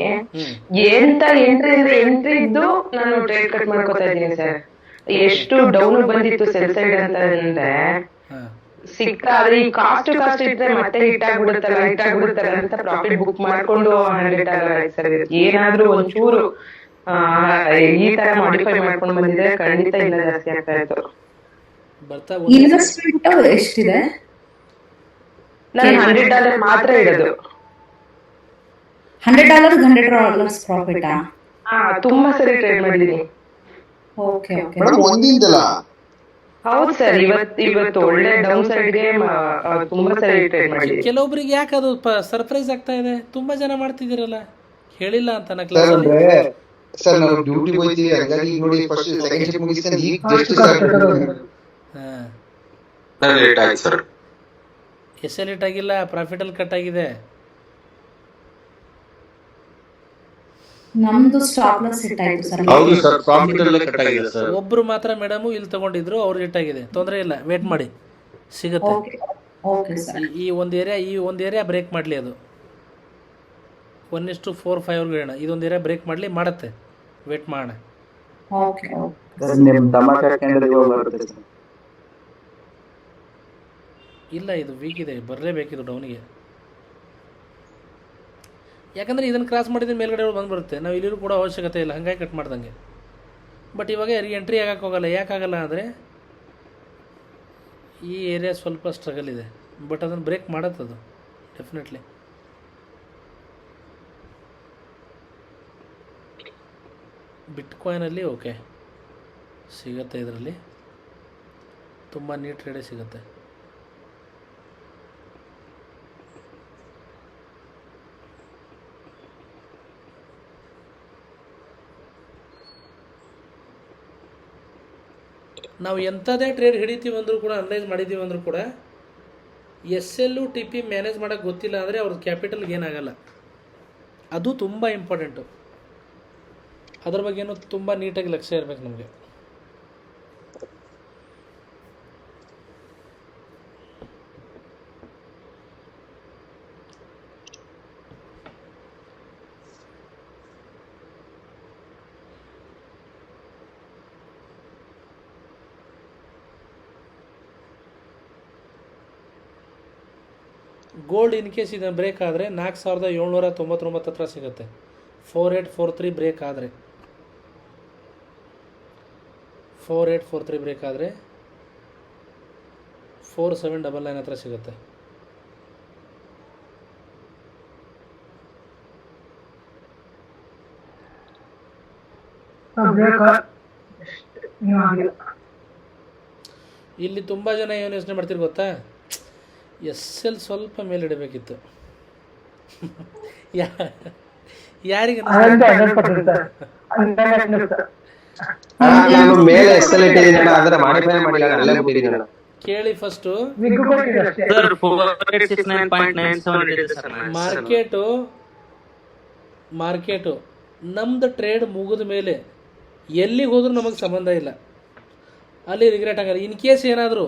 ಎಂತ ಎಂಟ್ರಿ ಇದ್ದು ನಾನು ಟ್ರೇಡ್ ಕಟ್ ಮಾಡ್ಕೋತಾ ಇದ್ದೀನಿ ಸರ್. ಎಷ್ಟು ಡೌನ್ ಬಂದಿತ್ತು ಸೆಲ್ ಸೈಡ್ ಅಂತ ಅಂದ್ರೆ ಸಿಗ್ತಾ, ಆದ್ರೆ ಈ ಕಾಸ್ಟ್ ಇಟ್ರೆ ಮತ್ತೆ ಹಿಟ್ ಆಗ್ಬಿಡುತ್ತಲ್ಲ ಅಂತ ಪ್ರಾಫಿಟ್ ಬುಕ್ ಮಾಡ್ಕೊಂಡು 100 ಆಗಿದೆ ಸರ್. ಏನಾದ್ರೂ ಒಂಚೂರು ಈ ತರ ಮಾಡಿಫೈ ಮಾಡ್ಕೊಂಡು ಬಂದಿದ್ರೆ ಖಂಡಿತ ಇಲ್ಲ ಜಾಸ್ತಿ ಆಗ್ತಾ ಇತ್ತು. ಇನ್ವೆಸ್ಟ್ಮೆಂಟ್ ಎಷ್ಟಿದೆ? ನಾನು $100 ಮಾತ್ರ ಇಡೋದು. $100 $100 ಪ್ರಾಫಿಟಾ? ತುಂಬಾ ಸರಿ ಟ್ರೇಡ್ ಮಾಡಿದೀನಿ. Okay okay. ಹೌದು ಸರ್, ಇವತ್ತು ಒಳ್ಳೆ ಡೌನ್ ಸೈಡ್ಗೆ ತುಂಬಾ ಸರಿ ಟ್ರೇಡ್ ಮಾಡಿದೀನಿ. ಕೆಲವೊಬ್ರಿಗೆ ಯಾಕೆ ಅದು ಸರ್ಪ್ರೈಸ್ ಆಗ್ತಾ ಇದೆ? ತುಂಬಾ ಜನ ಮಾಡ್ತಿದ್ದೀರಲ್ಲ, ಹೇಳಿಲ್ಲ ಅಂತ ನಾ ಸರ್ ಕ್ಲಾಸ್. ಅಂದ್ರೆ ಸರ್ ನಾವು ಡ್ಯೂಟಿಗೆ ಹೋಗ್ತೀವಿ, ಹಂಗಾಗಿ ಈಗ ನೋಡಿ ಫಸ್ಟ್ ಸೆಕೆಂಡ್ ಶಿಫ್ಟ್ ಮುಗಿಸ್ಕೊಂಡು ಈಗ ಜಸ್ಟ್ ಲೇಟ್ ಆಯ್ತು ಸರ್. ಎಸ್ ಎಲ್ ಇಟ್ ಆಗಿಲ್ಲ, ಪ್ರಾಫಿಟಲ್ಲಿ ಕಟ್ ಆಗಿದೆ. ನಮ್ದು ಸ್ಟಾಪ್ ಲಾಸ್ ಹಿಟ್ ಆಯ್ತು ಸರ್. ಹೌದು ಸರ್, ಪ್ರಾಫಿಟ್ ಅಲ್ಲೇ ಕಟ್ ಆಗಿದೆ ಸರ್. ಒಬ್ರು ಮಾತ್ರ ಮೇಡಮು ಇಲ್ಲಿ ತಗೊಂಡಿದ್ರು, ಅವ್ರು ಹಿಟ್ ಆಗಿದೆ. ತೊಂದರೆ ಇಲ್ಲ, ವೇಟ್ ಮಾಡಿ, ಸಿಗುತ್ತೆ. Okay sir. ಈ ಒಂದು ಏರಿಯಾ ಬ್ರೇಕ್ ಮಾಡಲಿ, ಅದು 1:4-5 ಇಡೋಣ. ಇದೊಂದು ಏರಿಯಾ ಬ್ರೇಕ್ ಮಾಡಲಿ, ಮಾಡುತ್ತೆ, ವೇಟ್ ಮಾಡೋಣ. ಓಕೆ ನಿಮ್ ತಮಾಷೆ ಬರುತ್ತೆ ಸರ್. ಇಲ್ಲ, ಇದು ವೀಕ್ ಇದೆ, ಬರಲೇಬೇಕಿದು ಡೌನಿಗೆ. ಯಾಕಂದರೆ ಇದನ್ನು ಕ್ರಾಸ್ ಮಾಡಿದ್ರೆ ಮೇಲ್ಗಡೆ ಬಂದುಬರುತ್ತೆ. ನಾವು ಇಲ್ಲಿರೂ ಕೂಡ ಅವಶ್ಯಕತೆ ಇಲ್ಲ, ಹಾಗಾಗಿ ಕಟ್ ಮಾಡ್ದಂಗೆ. ಬಟ್ ಇವಾಗ ಎಂಟ್ರಿ ಆಗಕ್ಕೆ ಹೋಗಲ್ಲ. ಯಾಕಾಗಲ್ಲ ಅಂದರೆ ಈ ಏರಿಯಾ ಸ್ವಲ್ಪ ಸ್ಟ್ರಗಲ್ ಇದೆ, ಬಟ್ ಅದನ್ನು ಬ್ರೇಕ್ ಮಾಡುತ್ತದು ಡೆಫಿನೆಟ್ಲಿ. ಬಿಟ್ಕಾಯಿನಲ್ಲಿ ಓಕೆ ಸಿಗುತ್ತೆ, ಇದರಲ್ಲಿ ತುಂಬ ನೀಟ್ ಟ್ರೇಡೇ ಸಿಗುತ್ತೆ. ನಾವು ಎಂಥದೇ ಟ್ರೇಡ್ ಹಿಡಿತೀವಿ ಅಂದರೂ ಕೂಡ, ಅನಲೈಸ್ ಮಾಡಿದ್ದೀವಿ ಅಂದರೂ ಕೂಡ, SL TP ಮ್ಯಾನೇಜ್ ಮಾಡೋಕ್ಕೆ ಗೊತ್ತಿಲ್ಲ ಅಂದರೆ ಅವ್ರದ್ದು ಕ್ಯಾಪಿಟಲ್ಗೆ ಏನಾಗಲ್ಲ. ಅದು ತುಂಬ ಇಂಪಾರ್ಟೆಂಟು. ಅದ್ರ ಬಗ್ಗೆನೂ ತುಂಬ ನೀಟಾಗಿ ಲಕ್ಷ್ಯ ಇರಬೇಕು ನಮಗೆ. ಗೋಲ್ಡ್ ಇನ್ ಕೇಸ್ ಇದನ್ನು ಬ್ರೇಕ್ ಆದರೆ 4799 ಹತ್ರ ಸಿಗುತ್ತೆ. 4843 ಬ್ರೇಕ್ ಆದರೆ 4799 ಹತ್ರ ಸಿಗುತ್ತೆ. ಇಲ್ಲಿ ತುಂಬ ಜನ ಏನು ಯೋಚನೆ ಮಾಡ್ತೀರಿ ಗೊತ್ತಾ, SL ಸ್ವಲ್ಪ ಮೇಲಿಡಬೇಕಿತ್ತು. ಯಾರಿಗೆ ನಾನು ಮೇಲೆ ಎಕ್ಸೆಲ್ ಇಟ್ಟಿದ್ದೀನಿ ಅಣ್ಣ, ಅದರ ಮಾಡಿಫೈ ಮಾಡಿಲ್ಲ, ಅಲ್ಲೇ ಬಿಟ್ಟಿದ್ದೀನಿ ಅಣ್ಣ. ಕೇಳಿ ಫಸ್ಟು. ಸರ್ 4869.97 ಇದೆ ಸರ್. ಮಾರ್ಕೆಟು ನಮ್ದು ಟ್ರೇಡ್ ಮುಗಿದ ಮೇಲೆ ಎಲ್ಲಿಗೆ ಹೋದ್ರೂ ನಮಗೆ ಸಂಬಂಧ ಇಲ್ಲ, ಅಲ್ಲಿ ರಿಗ್ರೆಟ್ ಆಗಲ್ಲ. ಇನ್ ಕೇಸ್ ಏನಾದರೂ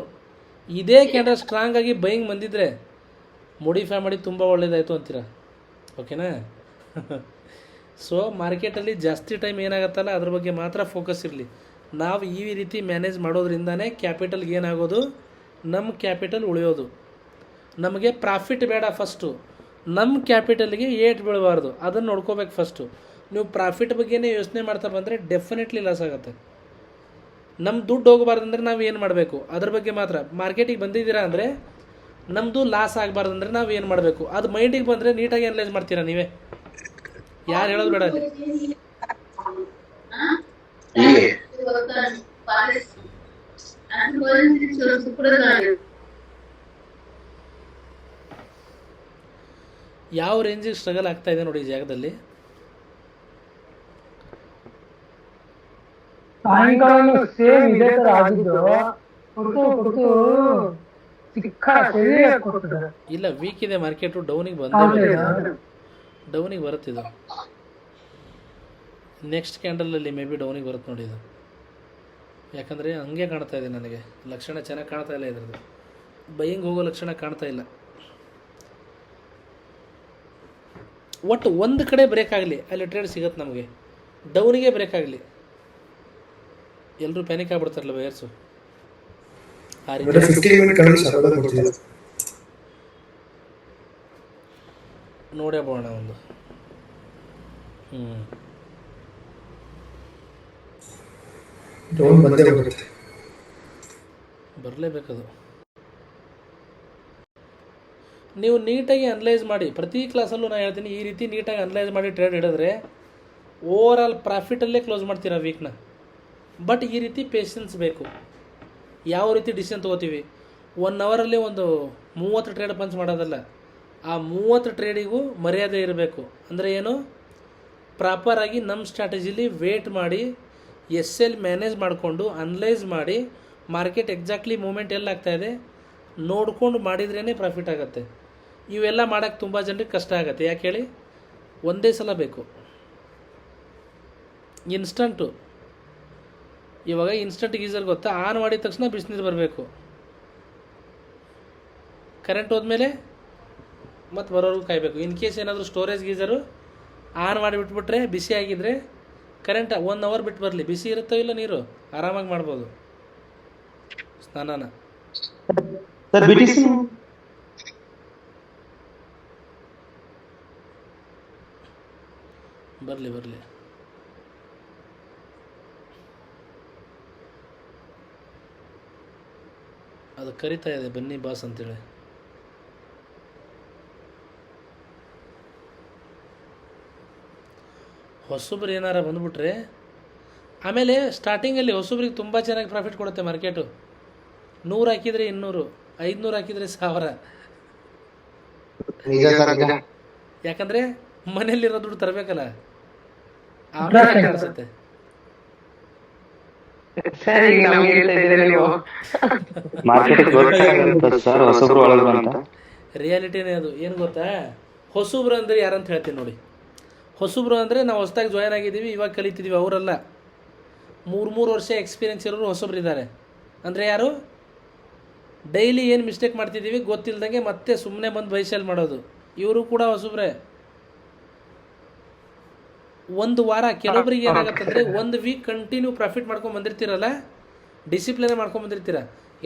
ಇದೇ ಕ್ಯಾಂಡಲ್ ಸ್ಟ್ರಾಂಗ್ ಆಗಿ ಬೈಯಿಂಗ್ ಬಂದಿದ್ರೆ ಮೋಡಿಫೈ ಮಾಡಿ ತುಂಬ ಒಳ್ಳೇದಾಯಿತು ಅಂತೀರ. ಓಕೆನಾ? ಸೊ ಮಾರ್ಕೆಟಲ್ಲಿ ಜಾಸ್ತಿ ಟೈಮ್ ಏನಾಗುತ್ತಲ್ಲ ಅದ್ರ ಬಗ್ಗೆ ಮಾತ್ರ ಫೋಕಸ್ ಇರಲಿ. ನಾವು ಈ ರೀತಿ ಮ್ಯಾನೇಜ್ ಮಾಡೋದ್ರಿಂದನೇ ಕ್ಯಾಪಿಟಲ್ಗೆ ಏನಾಗೋದು, ನಮ್ಮ ಕ್ಯಾಪಿಟಲ್ ಉಳಿಯೋದು. ನಮಗೆ ಪ್ರಾಫಿಟ್ ಬೇಡ, ಫಸ್ಟು ನಮ್ಮ ಕ್ಯಾಪಿಟಲ್ಗೆ ಏಟ್ ಬೀಳಬಾರ್ದು, ಅದನ್ನು ನೋಡ್ಕೋಬೇಕು ಫಸ್ಟು. ನೀವು ಪ್ರಾಫಿಟ್ ಬಗ್ಗೆನೇ ಯೋಚನೆ ಮಾಡ್ತಾ ಬಂದರೆ ಡೆಫಿನೆಟ್ಲಿ ಲಾಸ್ ಆಗುತ್ತೆ. ನಮ್ಮ ದುಡ್ಡು ಹೋಗಬಾರ್ದಂದ್ರೆ ನಾವು ಏನು ಮಾಡಬೇಕು ಅದ್ರ ಬಗ್ಗೆ ಮಾತ್ರ. ಮಾರ್ಕೆಟಿಗೆ ಬಂದಿದ್ದೀರಾ ಅಂದರೆ ನಮ್ಮದು ಲಾಸ್ ಆಗಬಾರ್ದಂದ್ರೆ ನಾವು ಏನು ಮಾಡಬೇಕು ಅದು ಮೈಂಡಿಗೆ ಬಂದರೆ ನೀಟಾಗಿ ಅನಲೈಸ್ ಮಾಡ್ತೀರಾ ನೀವೇ. ಯಾರು ಹೇಳೋದು ಬೇಡ ಅಲ್ಲಿ. ಯಾವ ರೇಂಜಿಗೆ ಸ್ಟ್ರಗಲ್ ಆಗ್ತಾ ಇದೆ ನೋಡಿ ಈ ಜಾಗದಲ್ಲಿ. ಸಾಯಂಕಾಲ ಸೇಮ್ ಇದೇ ತರ ಆಗಿದ್ದು ಕೊಡ್ತು ಸಿಕ್ಕ ಸರಿಯಾಗಿ ಕೊಡ್ತದೆ. ಇಲ್ಲ ವೀಕ್ ಇದೆ ಮಾರ್ಕೆಟು, ಡೌನಿಗೆ ಬಂದೇ ಡೌನಿಗೆ ಬರುತ್ತೆ ಇದು. ನೆಕ್ಸ್ಟ್ ಕ್ಯಾಂಡಲಲ್ಲಿ ಮೇ ಬಿ ಡೌನಿಗೆ ಬರುತ್ತೆ ನೋಡಿ ಇದು. ಯಾಕಂದರೆ ಹಂಗೆ ಕಾಣ್ತಾ ಇದೆ ನನಗೆ, ಲಕ್ಷಣ ಚೆನ್ನಾಗಿ ಕಾಣ್ತಾ ಇಲ್ಲ ಇದ್ರದ್ದು. ಬೈಯಿಂಗ್ ಹೋಗೋ ಲಕ್ಷಣ ಕಾಣ್ತಾ ಇಲ್ಲ. ಒಟ್ಟು ಒಂದು ಕಡೆ ಬ್ರೇಕ್ ಆಗಲಿ ಅಲ್ಲಿ ಟ್ರೇಡ್ ಸಿಗುತ್ತೆ ನಮಗೆ. ಡೌನಿಗೆ ಬ್ರೇಕ್ ಆಗಲಿ ಎಲ್ಲರೂ ಪ್ಯಾನಿಕ್ ಆಗ್ಬಿಡ್ತಾರಲ್ಲ ಬಯರ್ಸು. ಆ ರೀತಿ ನೋಡೇ ಬೋಣ ಒಂದು. ಬರಲೇಬೇಕದು. ನೀವು ನೀಟಾಗಿ ಅನಲೈಸ್ ಮಾಡಿ, ಪ್ರತಿ ಕ್ಲಾಸಲ್ಲೂ ನಾನು ಹೇಳ್ತೀನಿ ಈ ರೀತಿ ನೀಟಾಗಿ ಅನಲೈಸ್ ಮಾಡಿ ಟ್ರೇಡ್ ಹಿಡಿದ್ರೆ ಓವರ್ ಆಲ್ ಪ್ರಾಫಿಟಲ್ಲೇ ಕ್ಲೋಸ್ ಮಾಡ್ತೀರಾ ವೀಕ್ನ. ಬಟ್ ಈ ರೀತಿ ಪೇಷನ್ಸ್ ಬೇಕು. ಯಾವ ರೀತಿ ಡಿಸಿಷನ್ ತೊಗೋತೀವಿ, 1 ಅವರಲ್ಲಿ ಒಂದು 30 ಟ್ರೇಡ್ ಪಂಚ್ ಮಾಡೋದಲ್ಲ, ಆ 30 ಟ್ರೇಡಿಗೂ ಮರ್ಯಾದೆ ಇರಬೇಕು. ಅಂದರೆ ಏನು, ಪ್ರಾಪರಾಗಿ ನಮ್ಮ ಸ್ಟ್ರಾಟಜಿಲಿ ವೇಟ್ ಮಾಡಿ SL ಮ್ಯಾನೇಜ್ ಮಾಡಿಕೊಂಡು ಅನಲೈಸ್ ಮಾಡಿ ಮಾರ್ಕೆಟ್ ಎಕ್ಸಾಕ್ಟ್ಲಿ ಮೂಮೆಂಟ್ ಎಲ್ಲಾಗ್ತಾಯಿದೆ ನೋಡ್ಕೊಂಡು ಮಾಡಿದ್ರೇ ಪ್ರಾಫಿಟ್ ಆಗುತ್ತೆ. ಇವೆಲ್ಲ ಮಾಡೋಕ್ಕೆ ತುಂಬ ಜನರಿಗೆ ಕಷ್ಟ ಆಗುತ್ತೆ. ಯಾಕೆ ಹೇಳಿ, ಒಂದೇ ಸಲ ಬೇಕು ಇನ್ಸ್ಟಂಟು. ಇವಾಗ ಇನ್ಸ್ಟಂಟ್ ಗೀಸರ್ ಗೊತ್ತಾ, ಆನ್ ಮಾಡಿದ ತಕ್ಷಣ ಬಿಸಿನೀರು ಬರಬೇಕು. ಕರೆಂಟ್ ಹೋದ್ಮೇಲೆ ಮತ್ತು ಬರೋರ್ಗೂ ಕಾಯಬೇಕು. ಇನ್ ಕೇಸ್ ಏನಾದರೂ ಸ್ಟೋರೇಜ್ ಗೀಸರು ಆನ್ ಮಾಡಿಬಿಟ್ಬಿಟ್ರೆ ಬಿಸಿ ಆಗಿದ್ದರೆ ಕರೆಂಟ್ 1 ಅವರ್ ಬಿಟ್ಟು ಬರಲಿ, ಬಿಸಿ ಇರುತ್ತೋ ಇಲ್ಲ ನೀರು ಆರಾಮಾಗಿ ಮಾಡ್ಬೋದು ಸ್ನಾನನ. ಬರಲಿ ಬರಲಿ. ಅದು ಕರಿತಾ ಇದೆ ಬನ್ನಿ ಬಾಸ್ ಅಂತೇಳಿ. ಹೊಸಬ್ರು ಏನಾರ ಬಂದುಬಿಟ್ರೆ ಆಮೇಲೆ ಸ್ಟಾರ್ಟಿಂಗಲ್ಲಿ ಹೊಸಬ್ರಿಗೆ ತುಂಬ ಚೆನ್ನಾಗಿ ಪ್ರಾಫಿಟ್ ಕೊಡುತ್ತೆ ಮಾರ್ಕೆಟು. 100 ಹಾಕಿದರೆ 200, 500 ಹಾಕಿದರೆ 1000. ಯಾಕಂದರೆ ಮನೆಯಲ್ಲಿರೋ ದುಡ್ಡು ತರಬೇಕಲ್ಲ, ಆಮೇಲೆ ಕಾಣಿಸುತ್ತೆ. ರಿಯಾಲಿಟಿನೇ ಅದು. ಏನು ಗೊತ್ತಾ, ಹೊಸಬ್ರು ಅಂದರೆ ಯಾರಂತ ಹೇಳ್ತೀನಿ ನೋಡಿ. ಹೊಸಬ್ರು ಅಂದರೆ ನಾವು ಹೊಸದಾಗಿ ಜಾಯ್ನ್ ಆಗಿದ್ದೀವಿ, ಇವಾಗ ಕಲಿತಿದ್ದೀವಿ, ಅವರಲ್ಲ. 3 ವರ್ಷ ಎಕ್ಸ್ಪೀರಿಯೆನ್ಸ್ ಇರೋರು ಹೊಸಬ್ರು ಇದ್ದಾರೆ. ಅಂದರೆ ಯಾರು, ಡೈಲಿ ಏನು ಮಿಸ್ಟೇಕ್ ಮಾಡ್ತಿದ್ದೀವಿ ಗೊತ್ತಿಲ್ದಂಗೆ ಮತ್ತೆ ಸುಮ್ಮನೆ ಬಂದು ಬೈಸಲ್ ಮಾಡೋದು, ಇವರು ಕೂಡ ಹೊಸಬ್ರೆ. 1 ವಾರ ಕೆಲವೊಬ್ರಿಗೆ ಏನಾಗತ್ತಂದರೆ 1 ವೀಕ್ ಕಂಟಿನ್ಯೂ ಪ್ರಾಫಿಟ್ ಮಾಡ್ಕೊಂಡು ಬಂದಿರ್ತೀರಲ್ಲ, ಡಿಸಿಪ್ಲಿನೇ ಮಾಡ್ಕೊಂಬಂದಿರ್ತೀರ.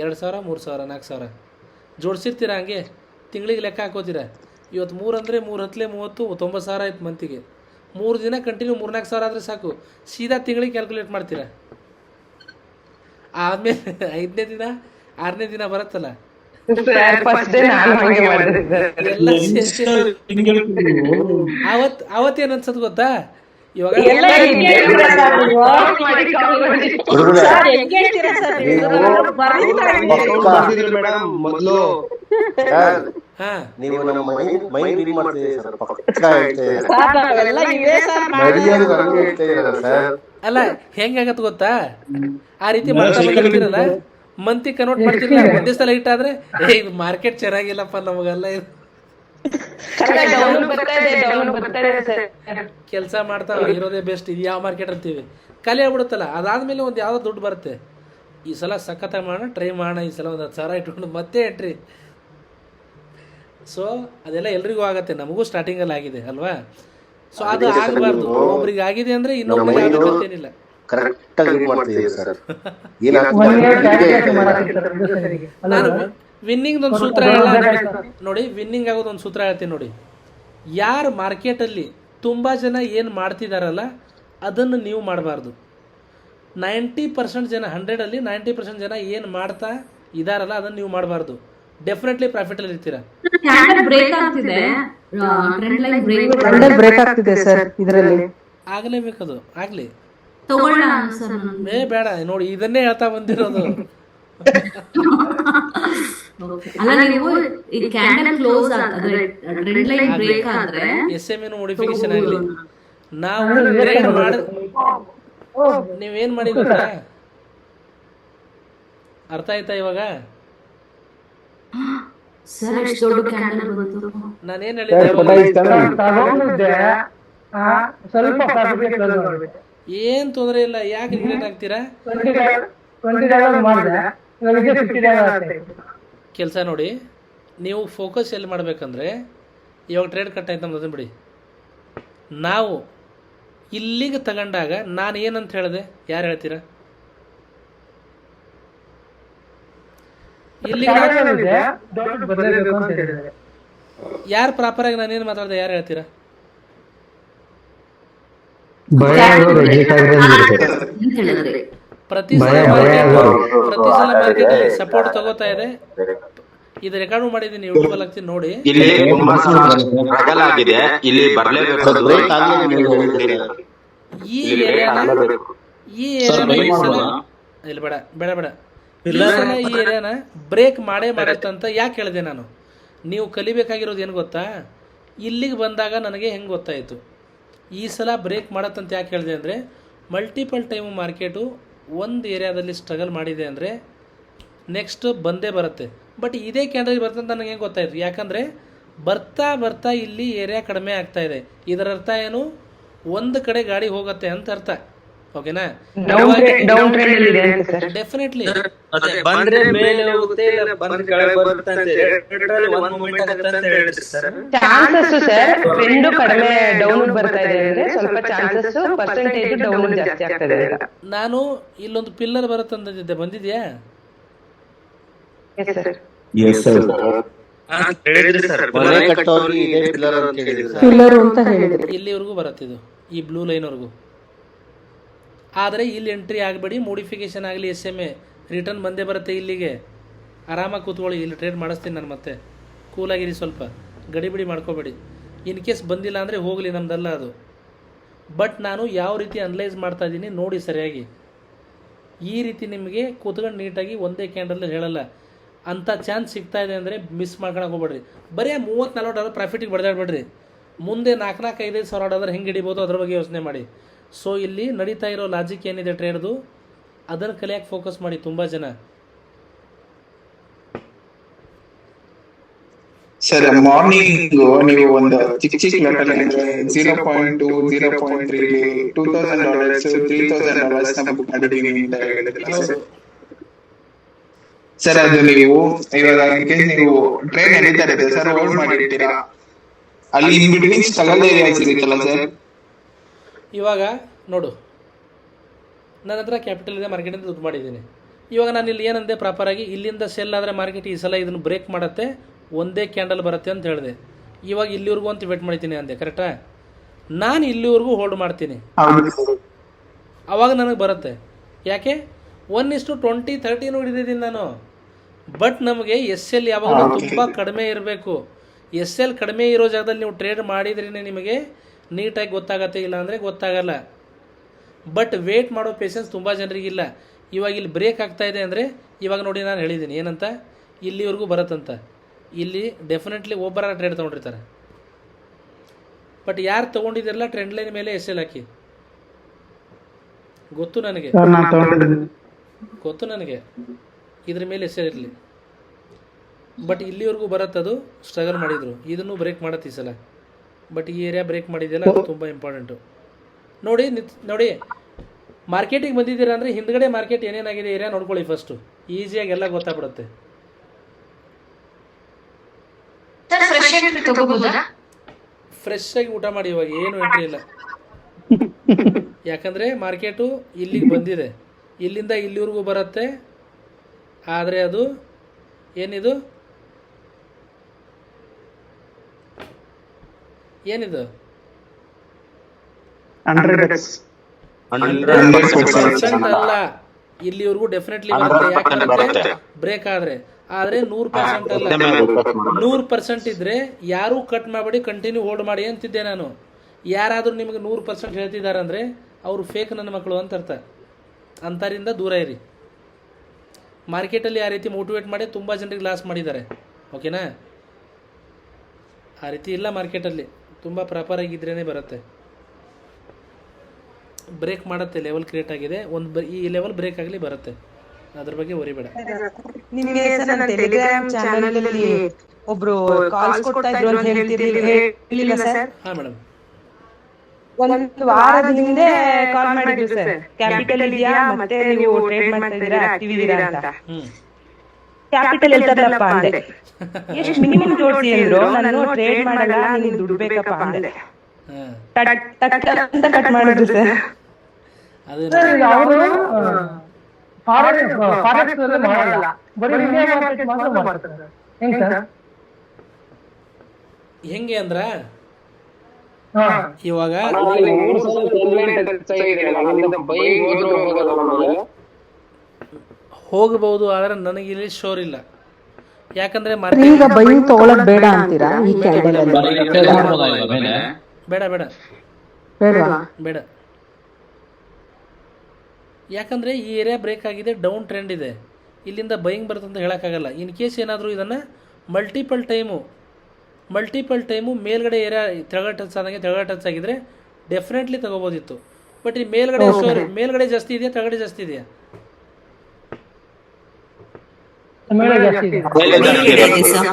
2000, 3000, 4000 ಜೋಡಿಸಿರ್ತೀರ. ಹಂಗೆ ತಿಂಗಳಿಗೆ ಲೆಕ್ಕ ಹಾಕೋತೀರ. ಇವತ್ತು 3 ಅಂದರೆ 3 ಹತ್ತಲೇ 30, 90,000 ಆಯ್ತು ಮಂತಿಗೆ. 3 ದಿನ ಕಂಟಿನ್ಯೂ 3-4 ಸಾವಿರ ಆದರೆ ಸಾಕು, ಸೀದಾ ತಿಂಗಳಿಗೆ ಕ್ಯಾಲ್ಕುಲೇಟ್ ಮಾಡ್ತೀರ. ಆದಮೇಲೆ 5ನೇ ದಿನ 6ನೇ ದಿನ ಬರುತ್ತಲ್ಲ, ಅವತ್ತೇನು ಅನ್ಸತ್ ಗೊತ್ತಾ, ಇವಾಗ ಮೊದಲು ನೀವು ನಮ್ಮ ಮೈಂಡ್ ರೀಡ್ ಮಾಡ್ತಿದ್ದೀರಿ ಸರ್, ಪಕ್ಕಾ ಹೇಳ್ತಿದ್ದೀರಿ. ನಡೆಯೋದು ಹಂಗೆ ಹೇಳ್ತಿದ್ದೀರಲ್ಲ ಸರ್. ಅಲ್ಲ ಹೆಂಗಾಗತ್ತೆ ಗೊತ್ತಾ, ಆ ರೀತಿ ಮಾಡ್ತಿರಲ್ಲ, ಮಂತಿ ಕನ್ವರ್ಟ್ ಮಾಡ್ತಿರಲ್ಲ. ಒಂದೇ ಸಲ ಇಟ್ಟಾದ್ರೆ ಇದು ಮಾರ್ಕೆಟ್ ಚೆನ್ನಾಗಿಲ್ಲಪ್ಪ ನಮಗೆಲ್ಲ, ಇದು ಕೆಲಸ ಮಾಡ್ತಾ ಇರೋದೇ ಬೆಸ್ಟ್, ಇದು ಯಾವ ಮಾರ್ಕೆಟ್ ಅಂತೀವಿ, ಖಾಲಿ ಆಗ್ಬಿಡುತ್ತಲ್ಲ. ಅದಾದ್ಮೇಲೆ ಒಂದು ಯಾವುದೋ ದುಡ್ಡು ಬರುತ್ತೆ. ಈ ಸಲ ಸಖತ್ತ ಮಾಡೋಣ, ಟ್ರೈ ಮಾಡೋಣ, ಈ ಸಲ ಒಂದು 10,000 ಇಟ್ಕೊಂಡು ಮತ್ತೆ ಎಂಟ್ರಿ. ಸೊ ಅದೆಲ್ಲ ಎಲ್ರಿಗೂ ಆಗತ್ತೆ, ನಮಗೂ ಸ್ಟಾರ್ಟಿಂಗಲ್ಲಿ ಆಗಿದೆ ಅಲ್ವಾ. ಸೊ ಅದು ಆಗಬಾರ್ದು. ಒಬ್ರಿಗೆ ಆಗಿದೆ ಅಂದರೆ ಇನ್ನೊಬ್ರಿಗೆ ಆಗಬೇಕಂತೇನಿಲ್ಲ. ನಾನು ವಿನ್ನಿಂಗ್ ಒಂದು ಸೂತ್ರ ಹೇಳ ನೋಡಿ, ವಿನ್ನಿಂಗ್ ಆಗೋದೊಂದು ಸೂತ್ರ ಹೇಳ್ತೀನಿ ನೋಡಿ. ಯಾರು ಮಾರ್ಕೆಟಲ್ಲಿ ತುಂಬ ಜನ ಏನು ಮಾಡ್ತಿದ್ದಾರಲ್ಲ ಅದನ್ನು ನೀವು ಮಾಡಬಾರ್ದು. 90% ಜನ 100ಅಲ್ಲಿ 90% ಜನ ಏನು ಮಾಡ್ತಾ ಇದಾರಲ್ಲ ಅದನ್ನು ನೀವು ಮಾಡಬಾರ್ದು. ಡೆಫಿನೆಟ್ಲಿ ಪ್ರಾಫಿಟಲ್ಲಿ ಇರ್ತೀರ. ಕ್ಯಾಂಡಲ್ ಬ್ರೇಕ್ ಆಗ್ತಿದೆ, trend line break candle break ಆಗ್ತಿದೆ ಸರ್ ಇದರಲ್ಲಿ. ಆಗಲೇಬೇಕದು, ಆಗಲಿ. ತಗೊಳ್ಳ ಸರ್. ಬೇಡ ನೋಡಿ, ಇದನ್ನೇ ಹೇಳ್ತಾ ಬಂದಿರೋದು. ಅಲ್ಲ, ನೀವು ಈ ಕ್ಯಾಂಡಲ್ ಕ್ಲೋಸ್ ಆದ್ರೆ ಟ್ರೆಂಡ್ ಲೈನ್ ಬ್ರೇಕ್ ಆದ್ರೆ SME ನೋಟಿಫಿಕೇಶನ್ ಆಗಲಿ, ನಾವು ಟ್ರೇಡ್ ಮಾಡಿ ನೀವೇನು ಮಾಡಿ ಗೊತ್ತಾ? ಅರ್ಥ ಆಯ್ತಾ ಇವಾಗ? ಸರ್ ಎಷ್ಟು ದೊಡ್ಡ ಕ್ಯಾಂಡಲ್ ಬಂತು. ನಾನೇನು ಹೇಳಿದ್ದೆ? ತಗೊಂಡಿದ್ದೆ ಸ್ವಲ್ಪ ಪ್ರಾಫಿಟ್ ಮಾಡ್ಬೇಕು. ಏನು ತೊಂದರೆ ಇಲ್ಲ. ಯಾಕೆ ರಿಗ್ರೆಟ್ ಆಗ್ತೀರಾ? 20 ಮಾಡಿದೆ, ನನಗೆ 50 ಕೆಲಸ ನೋಡಿ, ನೀವು ಫೋಕಸ್ ಎಲ್ಲಿ ಮಾಡಬೇಕಂದ್ರೆ, ಇವಾಗ ಟ್ರೇಡ್ ಕಟ್ ಆಯ್ತು ನಮ್ದು, ಅದನ್ನು ಬಿಡಿ. ನಾವು ಇಲ್ಲಿಗೆ ತಗೊಂಡಾಗ ನಾನು ಏನಂತ ಹೇಳಿದೆ, ಯಾರು ಹೇಳ್ತೀರಾ? ಇಲ್ಲಿಗೆ ಬರಲೇಬೇಕು ಅಂತ ಹೇಳಿದ್ದಾರೆ. ಯಾರು ಪ್ರಾಪರಾಗಿ ನಾನೇನು ಮಾತಾಡಿದೆ, ಯಾರು ಹೇಳ್ತೀರಾ? ಪ್ರತಿ ಸಲ ಮಾರ್ಕೆಟ್ ಸಪೋರ್ಟ್ ತಗೋತಾ ಇದೆ. ಇದು ರೆಕಾರ್ಡ್ ಮಾಡಿದ್ದೀನಿ, ಯೂಟ್ಯೂಬ್ ಅಲ್ಲಿ ಹಾಕ್ತೀನಿ ನೋಡಿ. ಇಲ್ಲಿ ತುಂಬಾ ಸ್ಟ್ರಗಲ್ ಆಗಿದೆ, ಇಲ್ಲಿ ಬರ್ಲೇಬೇಕು. ಈ ಏರಿಯಾನ ಇಲ್ಲ, ಬೇಡ ಬೇಡ ಬೇಡ, ಈ ಏರಿಯಾನ ಬ್ರೇಕ್ ಮಾಡೇ ಮಾಡತ್ತಂತ ಯಾಕೆ ಹೇಳಿದೆ ನಾನು? ನೀವು ಕಲಿಬೇಕಾಗಿರೋದು ಏನು ಗೊತ್ತಾ? ಇಲ್ಲಿಗೆ ಬಂದಾಗ ನನಗೆ ಹೆಂಗೆ ಗೊತ್ತಾಯಿತು ಈ ಸಲ ಬ್ರೇಕ್ ಮಾಡತ್ತಂತ ಯಾಕೆ ಹೇಳಿದೆ ಅಂದರೆ, ಮಲ್ಟಿಪಲ್ ಟೈಮು ಮಾರ್ಕೆಟು ಒಂದು ಏರಿಯಾದಲ್ಲಿ ಸ್ಟ್ರಗಲ್ ಮಾಡಿದೆ ಅಂದರೆ ನೆಕ್ಸ್ಟ್ ಬಂದೇ ಬರುತ್ತೆ. ಬಟ್ ಇದೇ ಕ್ಯಾಂಡಲ್ ಬರ್ತಂತ ನನಗೆ ಹೆಂಗೆ ಗೊತ್ತಾಯಿತು? ಯಾಕಂದರೆ ಬರ್ತಾ ಬರ್ತಾ ಇಲ್ಲಿ ಏರಿಯಾ ಕಡಿಮೆ ಆಗ್ತಾ ಇದೆ. ಇದರ ಅರ್ಥ ಏನು? ಒಂದು ಕಡೆ ಗಾಡಿ ಹೋಗುತ್ತೆ ಅಂತ ಅರ್ಥ. ಓಕೆನಾ? ಡೆಫಿನೆಟ್ಲಿ ಬಂದ್ರೆ ಮೇಲೆ ಹೋಗುತ್ತೆ, ಇಲ್ಲ ಬಂದ್ರೆ ಕೆಳಗೆ ಬರುತ್ತೆ ಅಂತ ಹೇಳಿ ಒಂದು ಮೂಮೆಂಟ್ ಆಗುತ್ತೆ ಅಂತ ಹೇಳಿದ್ರಿ ಸರ್. ಚಾನ್ಸಸ್ ಸರ್ ಟ್ರೆಂಡ್ ಕಡಿಮೆ ಡೌನ್ ಬರ್ತಾ ಇದೆ ಅಂದ್ರೆ ಸ್ವಲ್ಪ ಚಾನ್ಸಸ್ ಪರ್ಸೆಂಟೇಜ್ ಡೌನ್ ಜಾಸ್ತಿ ಆಗ್ತದೆ. ನಾನು ಇಲ್ಲೊಂದು ಪಿಲ್ಲರ್ ಬರುತ್ತೆ ಅಂದಿದ್ದೆ, ಬಂದಿದ್ಯಾ? ಹೇಳಿದ್ರಿ ಸರ್. ಮನೆ ಕಟ್ಟೋರಿಗೆ ಇದೇ ಪಿಲ್ಲರ್ ಅಂತ ಹೇಳಿದ್ರು. ಪಿಲ್ಲರ್ ಅಂತ ಹೇಳಿದ್ರು. ಇಲ್ಲಿವರೆಗೂ ಬರುತ್ತಿದ್ದು, ಈ ಬ್ಲೂ ಲೈನ್ವರೆಗೂ. ಆದರೆ ಇಲ್ಲಿ ಎಂಟ್ರಿ ಆಗಬೇಡಿ, ಮೋಡಿಫಿಕೇಶನ್ ಆಗಲಿ, SME ರಿಟರ್ನ್ ಬಂದೇ ಬರುತ್ತೆ. ಇಲ್ಲಿಗೆ ಆರಾಮಾಗಿ ಕೂತ್ಕೊಳ್ಳಿ, ಇಲ್ಲಿ ಟ್ರೇಡ್ ಮಾಡಿಸ್ತೀನಿ ನಾನು. ಮತ್ತೆ ಕೂಲಾಗಿರಿ, ಸ್ವಲ್ಪ ಗಡಿಬಿಡಿ ಮಾಡ್ಕೋಬೇಡಿ. ಇನ್ ಕೇಸ್ ಬಂದಿಲ್ಲ ಅಂದರೆ ಹೋಗಲಿ, ನಮ್ದಲ್ಲ ಅದು. ಬಟ್ ನಾನು ಯಾವ ರೀತಿ ಅನಲೈಸ್ ಮಾಡ್ತಾ ಇದ್ದೀನಿ ನೋಡಿ ಸರಿಯಾಗಿ. ಈ ರೀತಿ ನಿಮಗೆ ಕೂತ್ಕೊಂಡು ನೀಟಾಗಿ ಒಂದೇ ಕ್ಯಾಂಡಲ್ ಹೇಳಲ್ಲ. ಅಂಥ ಚಾನ್ಸ್ ಸಿಗ್ತಾ ಇದೆ ಅಂದರೆ ಮಿಸ್ ಮಾಡ್ಕೊಳಕ್ಕೆ ಹೋಗ್ಬೇಡ್ರಿ. ಬರೀ $30-40 ಪ್ರಾಫಿಟಿಗೆ ಬಡ್ದಾಡ್ಬೇಡ್ರಿ. ಮುಂದೆ $4,000-5,000 ಹೆಂಗೆ ಹಿಡಿಬೋದು ಅದ್ರ ಬಗ್ಗೆ ಯೋಚನೆ ಮಾಡಿ. ಸೊ ಇಲ್ಲಿ ನಡೀತಾ ಇರೋ ಲಾಜಿಕ್ ಏನಿದೆ ಟ್ರೇಡ್ದು, ಅದನ್ನು ಕಲಿಯೋಕ್ಕೆ ಫೋಕಸ್ ಮಾಡಿ ತುಂಬ ಜನ. ಸರ್ ಮಾರ್ನಿಂಗ್ ನೀವು ಒಂದು ಚಿಕ್ಕ ಲೆಟರ್ ಅಂದ್ರೆ 0.2 0.3 $2,000 $3,000 ಬುಕ್ ಮಾಡಿದೀವಿ ಅಂತ ಹೇಳಿದ್ರೆ ಸರ್, ಅದು ನೀವು ಇವಾಗ ನೀವು ಟ್ರೈನ್ ನಡೀತಾ ಇದೆ ಸರ್, ಹೋಲ್ಡ್ ಮಾಡಿರ್ತೀರಾ, ಅಲ್ಲಿ ಇನ್ ಬಿಟ್ವೀನ್ ಸ್ಟ್ರಗಲ್ ಏರಿಯಾಸ್ ಇರುತ್ತಲ್ಲ ಸರ್. ಇವಾಗ ನೋಡು, ನನ್ನ ಹತ್ರ ಕ್ಯಾಪಿಟಲ್ ಇದೆ, ಮಾರ್ಕೆಟಿಂದ ದುಡ್ಡು ಮಾಡಿದ್ದೀನಿ. ಇವಾಗ ನಾನು ಇಲ್ಲಿ ಏನಂದೆ ಪ್ರಾಪರಾಗಿ, ಇಲ್ಲಿಂದ ಸೆಲ್ ಆದರೆ ಮಾರ್ಕೆಟ್ ಈ ಸಲ ಇದನ್ನು ಬ್ರೇಕ್ ಮಾಡುತ್ತೆ, ಒಂದೇ ಕ್ಯಾಂಡಲ್ ಬರುತ್ತೆ ಅಂತ ಹೇಳಿದೆ. ಇವಾಗ ಇಲ್ಲಿವರೆಗೂ ಅಂತ ವೇಟ್ ಮಾಡ್ತೀನಿ ಅಂದೆ, ಕರೆಕ್ಟಾ? ನಾನು ಇಲ್ಲಿವರೆಗೂ ಹೋಲ್ಡ್ ಮಾಡ್ತೀನಿ, ಅವಾಗ ನನಗೆ ಬರುತ್ತೆ. ಯಾಕೆ? 1:20 ಹಿಡಿದಿದ್ದೀನಿ ನಾನು. ಬಟ್ ನಮಗೆ SL ಯಾವಾಗಲೂ ತುಂಬ ಕಡಿಮೆ ಇರಬೇಕು. SL ಕಡಿಮೆ ಇರೋ ಜಾಗದಲ್ಲಿ ನೀವು ಟ್ರೇಡ್ ಮಾಡಿದ್ರೇ ನಿಮಗೆ ನೀಟಾಗಿ ಗೊತ್ತಾಗತ್ತೆ, ಇಲ್ಲ ಅಂದರೆ ಗೊತ್ತಾಗಲ್ಲ. ಬಟ್ ವೇಟ್ ಮಾಡೋ ಪೇಷನ್ಸ್ ತುಂಬ ಜನರಿಗಿಲ್ಲ. ಇವಾಗ ಇಲ್ಲಿ ಬ್ರೇಕ್ ಆಗ್ತಾ ಇದೆ ಅಂದರೆ, ಇವಾಗ ನೋಡಿ ನಾನು ಹೇಳಿದ್ದೀನಿ ಏನಂತ, ಇಲ್ಲಿವರೆಗೂ ಬರುತ್ತಂತ. ಇಲ್ಲಿ ಡೆಫಿನೆಟ್ಲಿ ಒಬ್ಬರ ಟ್ರೇಡ್ ತೊಗೊಂಡಿರ್ತಾರೆ. ಬಟ್ ಯಾರು ತೊಗೊಂಡಿದ್ದೀರಲ್ಲ ಟ್ರೆಂಡ್ ಲೈನ್ ಮೇಲೆ SL ಹಾಕಿ. ಗೊತ್ತು ನನಗೆ, ಇದ್ರ ಮೇಲೆ SL ಇರಲಿ. ಬಟ್ ಇಲ್ಲಿವರೆಗೂ ಬರುತ್ತದು, ಸ್ಟ್ರಗಲ್ ಮಾಡಿದರು. ಇದನ್ನು ಬ್ರೇಕ್ ಮಾಡತ್ತೆ ಈ ಸಲ. ಬಟ್ ಈ ಏರಿಯಾ ಬ್ರೇಕ್ ಮಾಡಿದೆಯಲ್ಲ, ಅದು ತುಂಬ ಇಂಪಾರ್ಟೆಂಟು. ನೋಡಿ ಮಾರ್ಕೆಟಿಗೆ ಬಂದಿದ್ದೀರಾ ಅಂದರೆ ಹಿಂದ್ಗಡೆ ಮಾರ್ಕೆಟ್ ಏನೇನಾಗಿದೆ ಏರಿಯಾ ನೋಡ್ಕೊಳ್ಳಿ ಫಸ್ಟು. ಈಸಿಯಾಗಿ ಎಲ್ಲ ಗೊತ್ತಾಗ್ಬಿಡುತ್ತೆ. ಫ್ರೆಶ್ ಆಗಿ ಊಟ ಮಾಡಿ, ಇವಾಗ ಏನು ಎಂಟ್ರಿ ಇಲ್ಲ. ಯಾಕಂದರೆ ಮಾರ್ಕೆಟು ಇಲ್ಲಿಗೆ ಬಂದಿದೆ, ಇಲ್ಲಿಂದ ಇಲ್ಲಿವರೆಗೂ ಬರುತ್ತೆ. ಆದರೆ ಅದು ಏನಿದು 100x 100% ಅಲ್ಲ, ಇಲ್ಲಿವರೆಗೂ ಡೆಫಿನೆಟ್ಲಿ ಬರುತ್ತೆ. 100% ಯಾಕಂದ್ರೆ ಬರುತ್ತೆ. ಬ್ರೇಕ್ ಆದರೆ 100% ಅಲ್ಲ. 100% ಇದ್ರೆ ಯಾರೂ ಕಟ್ ಮಾಡಬೇಡಿ, ಕಂಟಿನ್ಯೂ ಹೋಲ್ಡ್ ಮಾಡಿ ಅಂತಿದ್ದೆ ನಾನು. ಯಾರಾದರೂ ನಿಮಗೆ 100% ಹೇಳ್ತಿದ್ದಾರೆ ಅಂದರೆ ಅವರು ಫೇಕ್ ನನ್ನ ಮಕ್ಕಳು ಅಂತ ಅರ್ಥ. ಅಂಥರಿಂದ ದೂರ ಇರಿ. ಮಾರ್ಕೆಟಲ್ಲಿ ಆ ರೀತಿ ಮೋಟಿವೇಟ್ ಮಾಡಿ ತುಂಬ ಜನರಿಗೆ ಲಾಸ್ ಮಾಡಿದ್ದಾರೆ. ಓಕೆನಾ? ಆ ರೀತಿ ಇಲ್ಲ ಮಾರ್ಕೆಟಲ್ಲಿ. ತುಂಬ ಪ್ರಾಪರ್ ಆಗಿದ್ರೇ ಬರುತ್ತೆ. ಬ್ರೇಕ್ ಮಾಡುತ್ತೆ, ಲೆವೆಲ್ ಕ್ರಿಯೇಟ್ ಆಗಿದೆ, ಈ ಲೆವೆಲ್ ಬ್ರೇಕ್ ಆಗಲಿ ಬರುತ್ತೆ, ಅದ್ರ ಬಗ್ಗೆ ವರಿಬೇಡ. ನಿಮ್ಗೆ ನನ್ನ ಟೆಲಿಗ್ರಾಮ್ ಚಾನೆಲ್ ಅಲ್ಲಿ ಒಬ್ರು ಕಾಲ್ಸ್ ಕೊಡ್ತಾ ಇದ್ರು ಅಂತ ಹೇಳಿಲ್ಲ ಸರ್? ಹಾಂ ಮೇಡಮ್, ಒಂದು ವಾರದ ಹಿಂದೆ ಕಾಲ್ ಮಾಡಿದ್ರು ಸರ್. ಕ್ಯಾಪಿಟಲ್ ಇದೆಯಾ, ಮತ್ತೆ ನೀವು ಟ್ರೇಡ್ ಮಾಡ್ತಾ ಇದ್ದೀರಾ, ಆಕ್ಟಿವ್ ಇದೀರಾ ಅಂತ. ಕ್ಯಾಪಿಟಲ್ ಹೇಳ್ತಾರಲ್ಲಪ್ಪ ಅಂದೆ. ಎಷ್ಟು ಮಿನಿಮಮ್ ಜೋಡಿಸಿ ಅಂದ್ರು. ನಾನು ಟ್ರೇಡ್ ಮಾಡಲ್ಲ, ನಿನ್ ದುಡ್ಡು ಬೇಕಪ್ಪ ಅಂದೆ. ಅಂತ ಕಟ್ ಮಾಡಿದ್ರು ಸರ್. ಅದೇ ಅವರು ಫಾರೆಕ್ಸ್ ಮಾಡಲ್ಲ, ಬರೀ ಇಂಡಿಯಾ ಮಾರ್ಕೆಟ್ ಮಾತ್ರ ಮಾಡ್ತಾರೆ. ಹೆಂಗ್ ಸರ್? ಹೆಂಗೆ ಅಂದ್ರ ಹಾ, ಇವಾಗ ಹೋಗಬಹುದು, ಆದ್ರೆ ನನಗೆ ಇಲ್ಲಿ ಶೋರ್ ಇಲ್ಲ. ಯಾಕಂದ್ರೆ ಈಗ ಬೈಯಿಂಗ್ ತಗೊಳ್ಳೋದು ಬೇಡ ಅಂತೀರಾ ಈ ಕ್ಯಾಂಡಲ್ ಅಲ್ಲಿ? ಬೇಡ ಬೇಡ ಬೇಡವಾ? ಬೇಡ. ಯಾಕಂದರೆ ಈ ಏರಿಯಾ ಬ್ರೇಕ್ ಆಗಿದೆ, ಡೌನ್ ಟ್ರೆಂಡ್ ಇದೆ, ಇಲ್ಲಿಂದ ಬೈಯಿಂಗ್ ಬರುತ್ತೆ ಅಂತ ಹೇಳೋಕ್ಕಾಗಲ್ಲ. ಇನ್ ಕೇಸ್ ಏನಾದರೂ ಇದನ್ನು ಮಲ್ಟಿಪಲ್ ಟೈಮು ಮೇಲ್ಗಡೆ ಏರಿಯಾ ತೆಳಗಡೆ ಟಚ್ ಆಗಿದ್ರೆ ಡೆಫಿನೆಟ್ಲಿ ತಗೋಬೋದಿತ್ತು. ಬಟ್ ಈ ಮೇಲ್ಗಡೆ ಜಾಸ್ತಿ ಇದೆಯಾ, ತೆಳಗಡೆ ಜಾಸ್ತಿ ಇದೆಯಾ?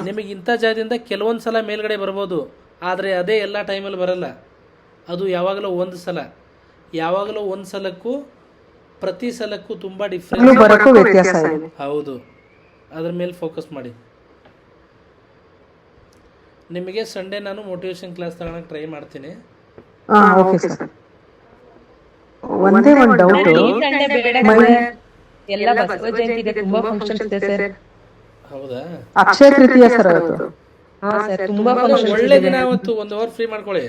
ನಿಮಗೆ ಇಂಥ ಜಾಗದಿಂದ ಕೆಲವೊಂದು ಸಲ ಮೇಲ್ಗಡೆ ಬರ್ಬೋದು, ಆದರೆ ಅದೇ ಎಲ್ಲ ಟೈಮಲ್ಲಿ ಬರಲ್ಲ. ಅದು ಯಾವಾಗಲೂ ಒಂದು ಸಲಕ್ಕೂ ಪ್ರತಿ ಸಲಕ್ಕೂ ತುಂಬ ಡಿಫ್ರೆನ್ಸ್. ಹೌದು, ಅದ್ರ ಮೇಲೆ ಫೋಕಸ್ ಮಾಡಿ. ನಿಮಗೆ ಸಂಡೇ ನಾನು ಮೋಟಿವೇಶನ್ ಕ್ಲಾಸ್ ತಗೊಳಕ್ಕೆ ಟ್ರೈ ಮಾಡ್ತೀನಿ. ಒಂದೇ ಒಂದು ಡೌಟ್, ಎಲ್ಲ ಬಸವ ಜಯಂತಿಗೆ ತುಂಬಾ ಫಂಕ್ಷನ್ಸ್ ಇದೆ ಸರ್. ಹೌದಾ? ಅಕ್ಷಯ ತೃತೀಯ ಸರ್ ಅವತ್ತು. ಹಾ ಸರ್, ತುಂಬಾ ಫಂಕ್ಷನ್ಸ್. ಒಳ್ಳೆ ದಿನ ಅವತ್ತು, 1 ಅವರ್ ಫ್ರೀ ಮಾಡ್ಕೊಳ್ಳಿ.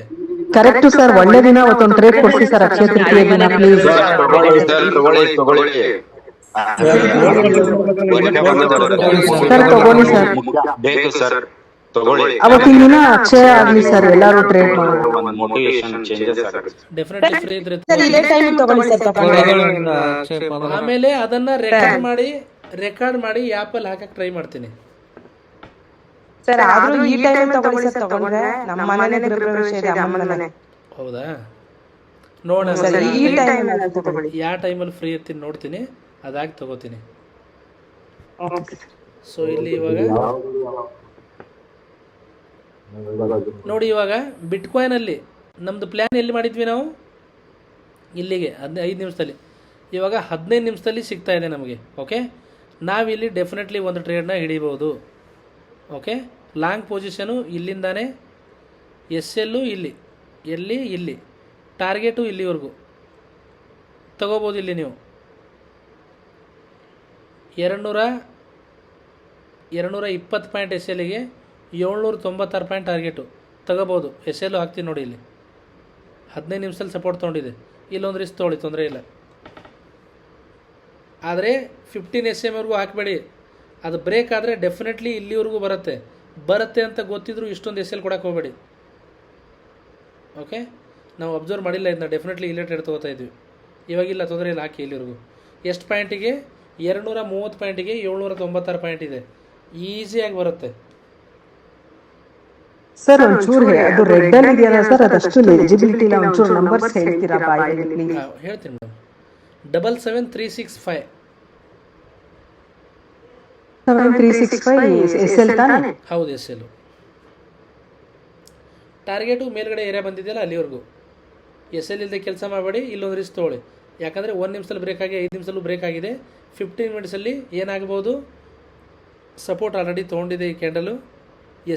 ಕರೆಕ್ಟ್ ಸರ್, ಒಳ್ಳೆ ದಿನ ಅವತ್ತು ಒಂದು ಟ್ರೇಡ್ ಕೊಡ್ಸಿ ಸರ್, ಅಕ್ಷಯ ತೃತೀಯ ದಿನ ಪ್ಲೀಸ್. ತಗೊಳ್ಳಿ ಸರ್, ತಗೊಳ್ಳಿ ಸರ್, ಬೇಕು ಸರ್, ತಗೊಳ್ಳಿ. ಅವತ್ತಿನ ದಿನ ಅಕ್ಷಯ ಆಗ್ಲಿ ಸರ್, ಎಲ್ಲರೂ ಟ್ರೇಡ್ ಮಾಡೋಣ. ಮೋಟಿವೇಶನ್ ಚೇಂಜಸ್ ಆಗುತ್ತೆ. ಡೆಫಿನೆಟ್ಲಿ ಫ್ರೀ ಇದ್ರೆ ಇದೇ ಟೈಮ್ ತಗೊಳ್ಳಿ ಸರ್. ಆಮೇಲೆ ಅದನ್ನ ರೆಕಾರ್ಡ್ ಮಾಡಿ ಆ್ಯಪಲ್ಲಿ ಹಾಕಕ್ಕೆ ಟ್ರೈ ಮಾಡ್ತೀನಿ ಸರ್. ಆದ್ರೂ ಈ ಟೈಮ್ ತಗೊಳ್ಳಿ ಸರ್, ತಗೊಂಡ್ರೆ ನಮ್ಮ ಮನೆನೇ ಗೃಹಪ್ರವೇಶ ಇದೆ, ಅಮ್ಮನ ಮನೆ. ಹೌದಾ? ನೋಡೋಣ ಈ ಟೈಮ್ ತಗೊಳ್ಳಿ. ಯಾವ ಟೈಮಲ್ಲಿ ಫ್ರೀ ಇರ್ತೀನಿ ನೋಡ್ತೀನಿ, ಅದಾಗಿ ತಗೋತೀನಿ. ಸೊ ಇಲ್ಲಿ ಇವಾಗ ನೋಡಿ, ಇವಾಗ ಬಿಟ್ಕಾಯಿನಲ್ಲಿ ನಮ್ಮದು ಪ್ಲ್ಯಾನ್ ಎಲ್ಲಿ ಮಾಡಿದ್ವಿ ನಾವು? ಇಲ್ಲಿಗೆ 5 ನಿಮಿಷದಲ್ಲಿ. ಇವಾಗ 15 ನಿಮಿಷದಲ್ಲಿ ಸಿಗ್ತಾ ಇದೆ ನಮಗೆ. ಓಕೆ, ನಾವಿಲ್ಲಿ ಡೆಫಿನೆಟ್ಲಿ ಒಂದು ಟ್ರೇಡ್ನ ಹಿಡಿಬೋದು. ಓಕೆ, ಲಾಂಗ್ ಪೊಸಿಷನು ಇಲ್ಲಿಂದಾನೆ, SL ಇಲ್ಲಿ ಟಾರ್ಗೆಟು ಇಲ್ಲಿವರೆಗೂ ತಗೋಬೋದು. ಇಲ್ಲಿ ನೀವು 220 ಪಾಯಿಂಟ್ SLಗೆ 796 ಪಾಯಿಂಟ್ ಟಾರ್ಗೆಟು ತಗೋಬೋದು. SL ಹಾಕ್ತೀನಿ ನೋಡಿ, ಇಲ್ಲಿ 15 ನಿಮಿಷದಲ್ಲಿ ಸಪೋರ್ಟ್ ತೊಗೊಂಡಿದೆ. ಇಲ್ಲೊಂದು ರಿಸ್ಕ್ ತೊಗೊಳ್ಳಿ, ತೊಂದರೆ ಇಲ್ಲ. ಆದರೆ 15 SM ಹಾಕಬೇಡಿ. ಅದು ಬ್ರೇಕ್ ಆದರೆ ಡೆಫಿನೆಟ್ಲಿ ಇಲ್ಲಿವರೆಗೂ ಬರುತ್ತೆ ಅಂತ ಗೊತ್ತಿದ್ರು ಇಷ್ಟೊಂದು SL ಕೊಡಕ್ಕೆ ಹೋಗಬೇಡಿ. ಓಕೆ, ನಾವು ಅಬ್ಸರ್ವ್ ಮಾಡಿಲ್ಲ ಇದನ್ನ, ಡೆಫಿನೆಟ್ಲಿ ಇಲ್ಲೇ ಟ್ರೇಡ್ ತೊಗೋತಾ ಇದ್ವಿ. ಇವಾಗಿಲ್ಲ, ತೊಂದರೆ ಇಲ್ಲ, ಹಾಕಿ ಇಲ್ಲಿವರೆಗೂ. ಎಷ್ಟು ಪಾಯಿಂಟಿಗೆ? 230 ಪಾಯಿಂಟಿಗೆ 796 ಪಾಯಿಂಟ್ ಇದೆ. ಈಸಿಯಾಗಿ ಬರುತ್ತೆ ಸರ್. ಒಂಚೂರು ಅದು ರೆಡ್ ಅಲ್ಲಿ ಇದೆಯಲ್ಲ ಸರ್, ಅದಷ್ಟು ಎಲಿಜಿಬಿಲಿಟಿ ಇಲ್ಲ, ಒಂಚೂರು ನಂಬರ್ಸ್ ಹೇಳ್ತೀರಾ ಬಾಯಲ್ಲಿ ಪ್ಲೀಸ್? ಹೇಳ್ತೀನಿ ಮೇಡಮ್. 77365 7365 SL ತಾನೆ? ಹೌದು, SL. ಟಾರ್ಗೆಟು ಮೇಲ್ಗಡೆ ಏರಿಯಾ ಬಂದಿದೆಯಲ್ಲ ಅಲ್ಲಿವರೆಗೂ. SL ಇಲ್ಲದೆ ಕೆಲಸ ಮಾಡಬೇಡಿ. ಇಲ್ಲೊಂದು ರಿಸ್ಕ್ ತೊಗೊಳ್ಳಿ. ಯಾಕಂದರೆ 1 ನಿಮಿಷದಲ್ಲಿ ಬ್ರೇಕ್ ಆಗಿ 5 ನಿಮಿಷದಲ್ಲೂ ಬ್ರೇಕ್ ಆಗಿದೆ. 15 ಮಿನಿಟ್ಸಲ್ಲಿ ಏನಾಗ್ಬೋದು? ಸಪೋರ್ಟ್ ಆಲ್ರೆಡಿ ತೊಗೊಂಡಿದೆ ಈ ಕ್ಯಾಂಡಲು.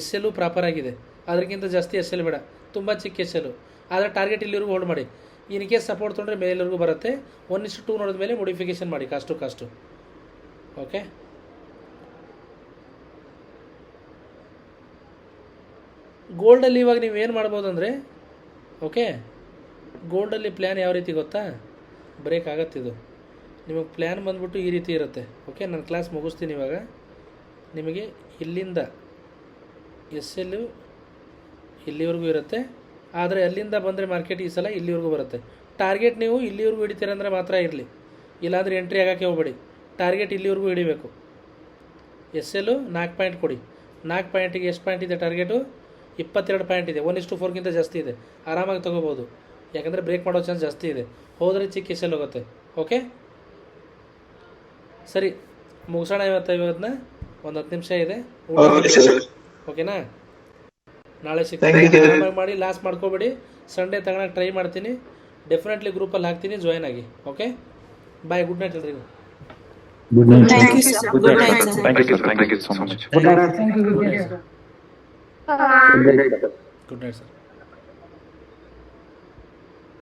SL ಪ್ರಾಪರ್ ಆಗಿದೆ, ಅದಕ್ಕಿಂತ ಜಾಸ್ತಿ SL ಬೇಡ, ತುಂಬ ಚಿಕ್ಕ SL. ಆದರೆ ಟಾರ್ಗೆಟ್ ಇಲ್ಲಿವರೆಗೂ ಹೋಲ್ಡ್ ಮಾಡಿ. ಇನ್ ಕೇಸ್ ಸಪೋರ್ಟ್ ತೊಗೊಂಡ್ರೆ ಮೇಲೆವರೆಗೂ ಬರುತ್ತೆ. 1:2 ನೋಡಿದ ಮೇಲೆ ಮೊಡಿಫಿಕೇಶನ್ ಮಾಡಿ ಕಾಸ್ಟು. ಓಕೆ, ಗೋಲ್ಡಲ್ಲಿ ಇವಾಗ ನೀವು ಏನು ಮಾಡ್ಬೋದು ಅಂದರೆ, ಓಕೆ, ಗೋಲ್ಡಲ್ಲಿ ಪ್ಲ್ಯಾನ್ ಯಾವ ರೀತಿ ಗೊತ್ತಾ, ಬ್ರೇಕ್ ಆಗತ್ತಿದು ನಿಮಗೆ ಪ್ಲ್ಯಾನ್ ಬಂದ್ಬಿಟ್ಟು ಈ ರೀತಿ ಇರುತ್ತೆ. ಓಕೆ, ನಾನು ಕ್ಲಾಸ್ ಮುಗಿಸ್ತೀನಿ ಇವಾಗ. ನಿಮಗೆ ಇಲ್ಲಿಂದ ಎಸ್ ಎಲ್ಲು ಇಲ್ಲಿವರೆಗೂ ಇರುತ್ತೆ, ಆದರೆ ಅಲ್ಲಿಂದ ಬಂದರೆ ಮಾರ್ಕೆಟ್ ಈ ಸಲ ಇಲ್ಲಿವರೆಗೂ ಬರುತ್ತೆ. ಟಾರ್ಗೆಟ್ ನೀವು ಇಲ್ಲಿವರೆಗೂ ಹಿಡಿತೀರಂದರೆ ಮಾತ್ರ ಇರಲಿ, ಇಲ್ಲಾಂದರೆ ಎಂಟ್ರಿ ಆಗೋಕ್ಕೆ ಹೋಗಬೇಡಿ. ಟಾರ್ಗೆಟ್ ಇಲ್ಲಿವರೆಗೂ ಹಿಡಿಬೇಕು. ಎಸ್ ಎಲ್ಲು 4 ಪಾಯಿಂಟ್ ಕೊಡಿ. 4 ಪಾಯಿಂಟಿಗೆ ಎಷ್ಟು ಪಾಯಿಂಟ್ ಇದೆ ಟಾರ್ಗೆಟು? 22 ಪಾಯಿಂಟ್ ಇದೆ. 1:4ಗಿಂತ ಜಾಸ್ತಿ ಇದೆ, ಆರಾಮಾಗಿ ತೊಗೋಬೋದು. ಯಾಕಂದರೆ ಬ್ರೇಕ್ ಮಾಡೋ ಚಾನ್ಸ್ ಜಾಸ್ತಿ ಇದೆ. ಹೋದರೆ ಚಿಕ್ಕ ಎಸ್ ಎಲ್ ಹೋಗುತ್ತೆ. ಓಕೆ ಸರಿ, ಮುಗಿಸೋಣ ಇವತ್ತನ್ನ. ಒಂದು 10 ನಿಮಿಷ ಇದೆ. ಓಕೆನಾ? ನಾಳೆ ಸಿಗ್ತೀನಿ. ಆರಾಮಾಗಿ ಮಾಡಿ, ಲಾಸ್ ಮಾಡ್ಕೋಬೇಡಿ. ಸಂಡೇ ತಗೊಳಕ್ಕೆ ಟ್ರೈ ಮಾಡ್ತೀನಿ. ಡೆಫಿನೆಟ್ಲಿ ಗ್ರೂಪಲ್ಲಿ ಹಾಕ್ತೀನಿ, ಜಾಯ್ನ್ ಆಗಿ. ಓಕೆ, ಬಾಯ್, ಗುಡ್ ನೈಟ್ ಎಲ್ರಿಗೂ. Good night. Thank you, sir. Good night, sir. Thank you so much. Good night sir.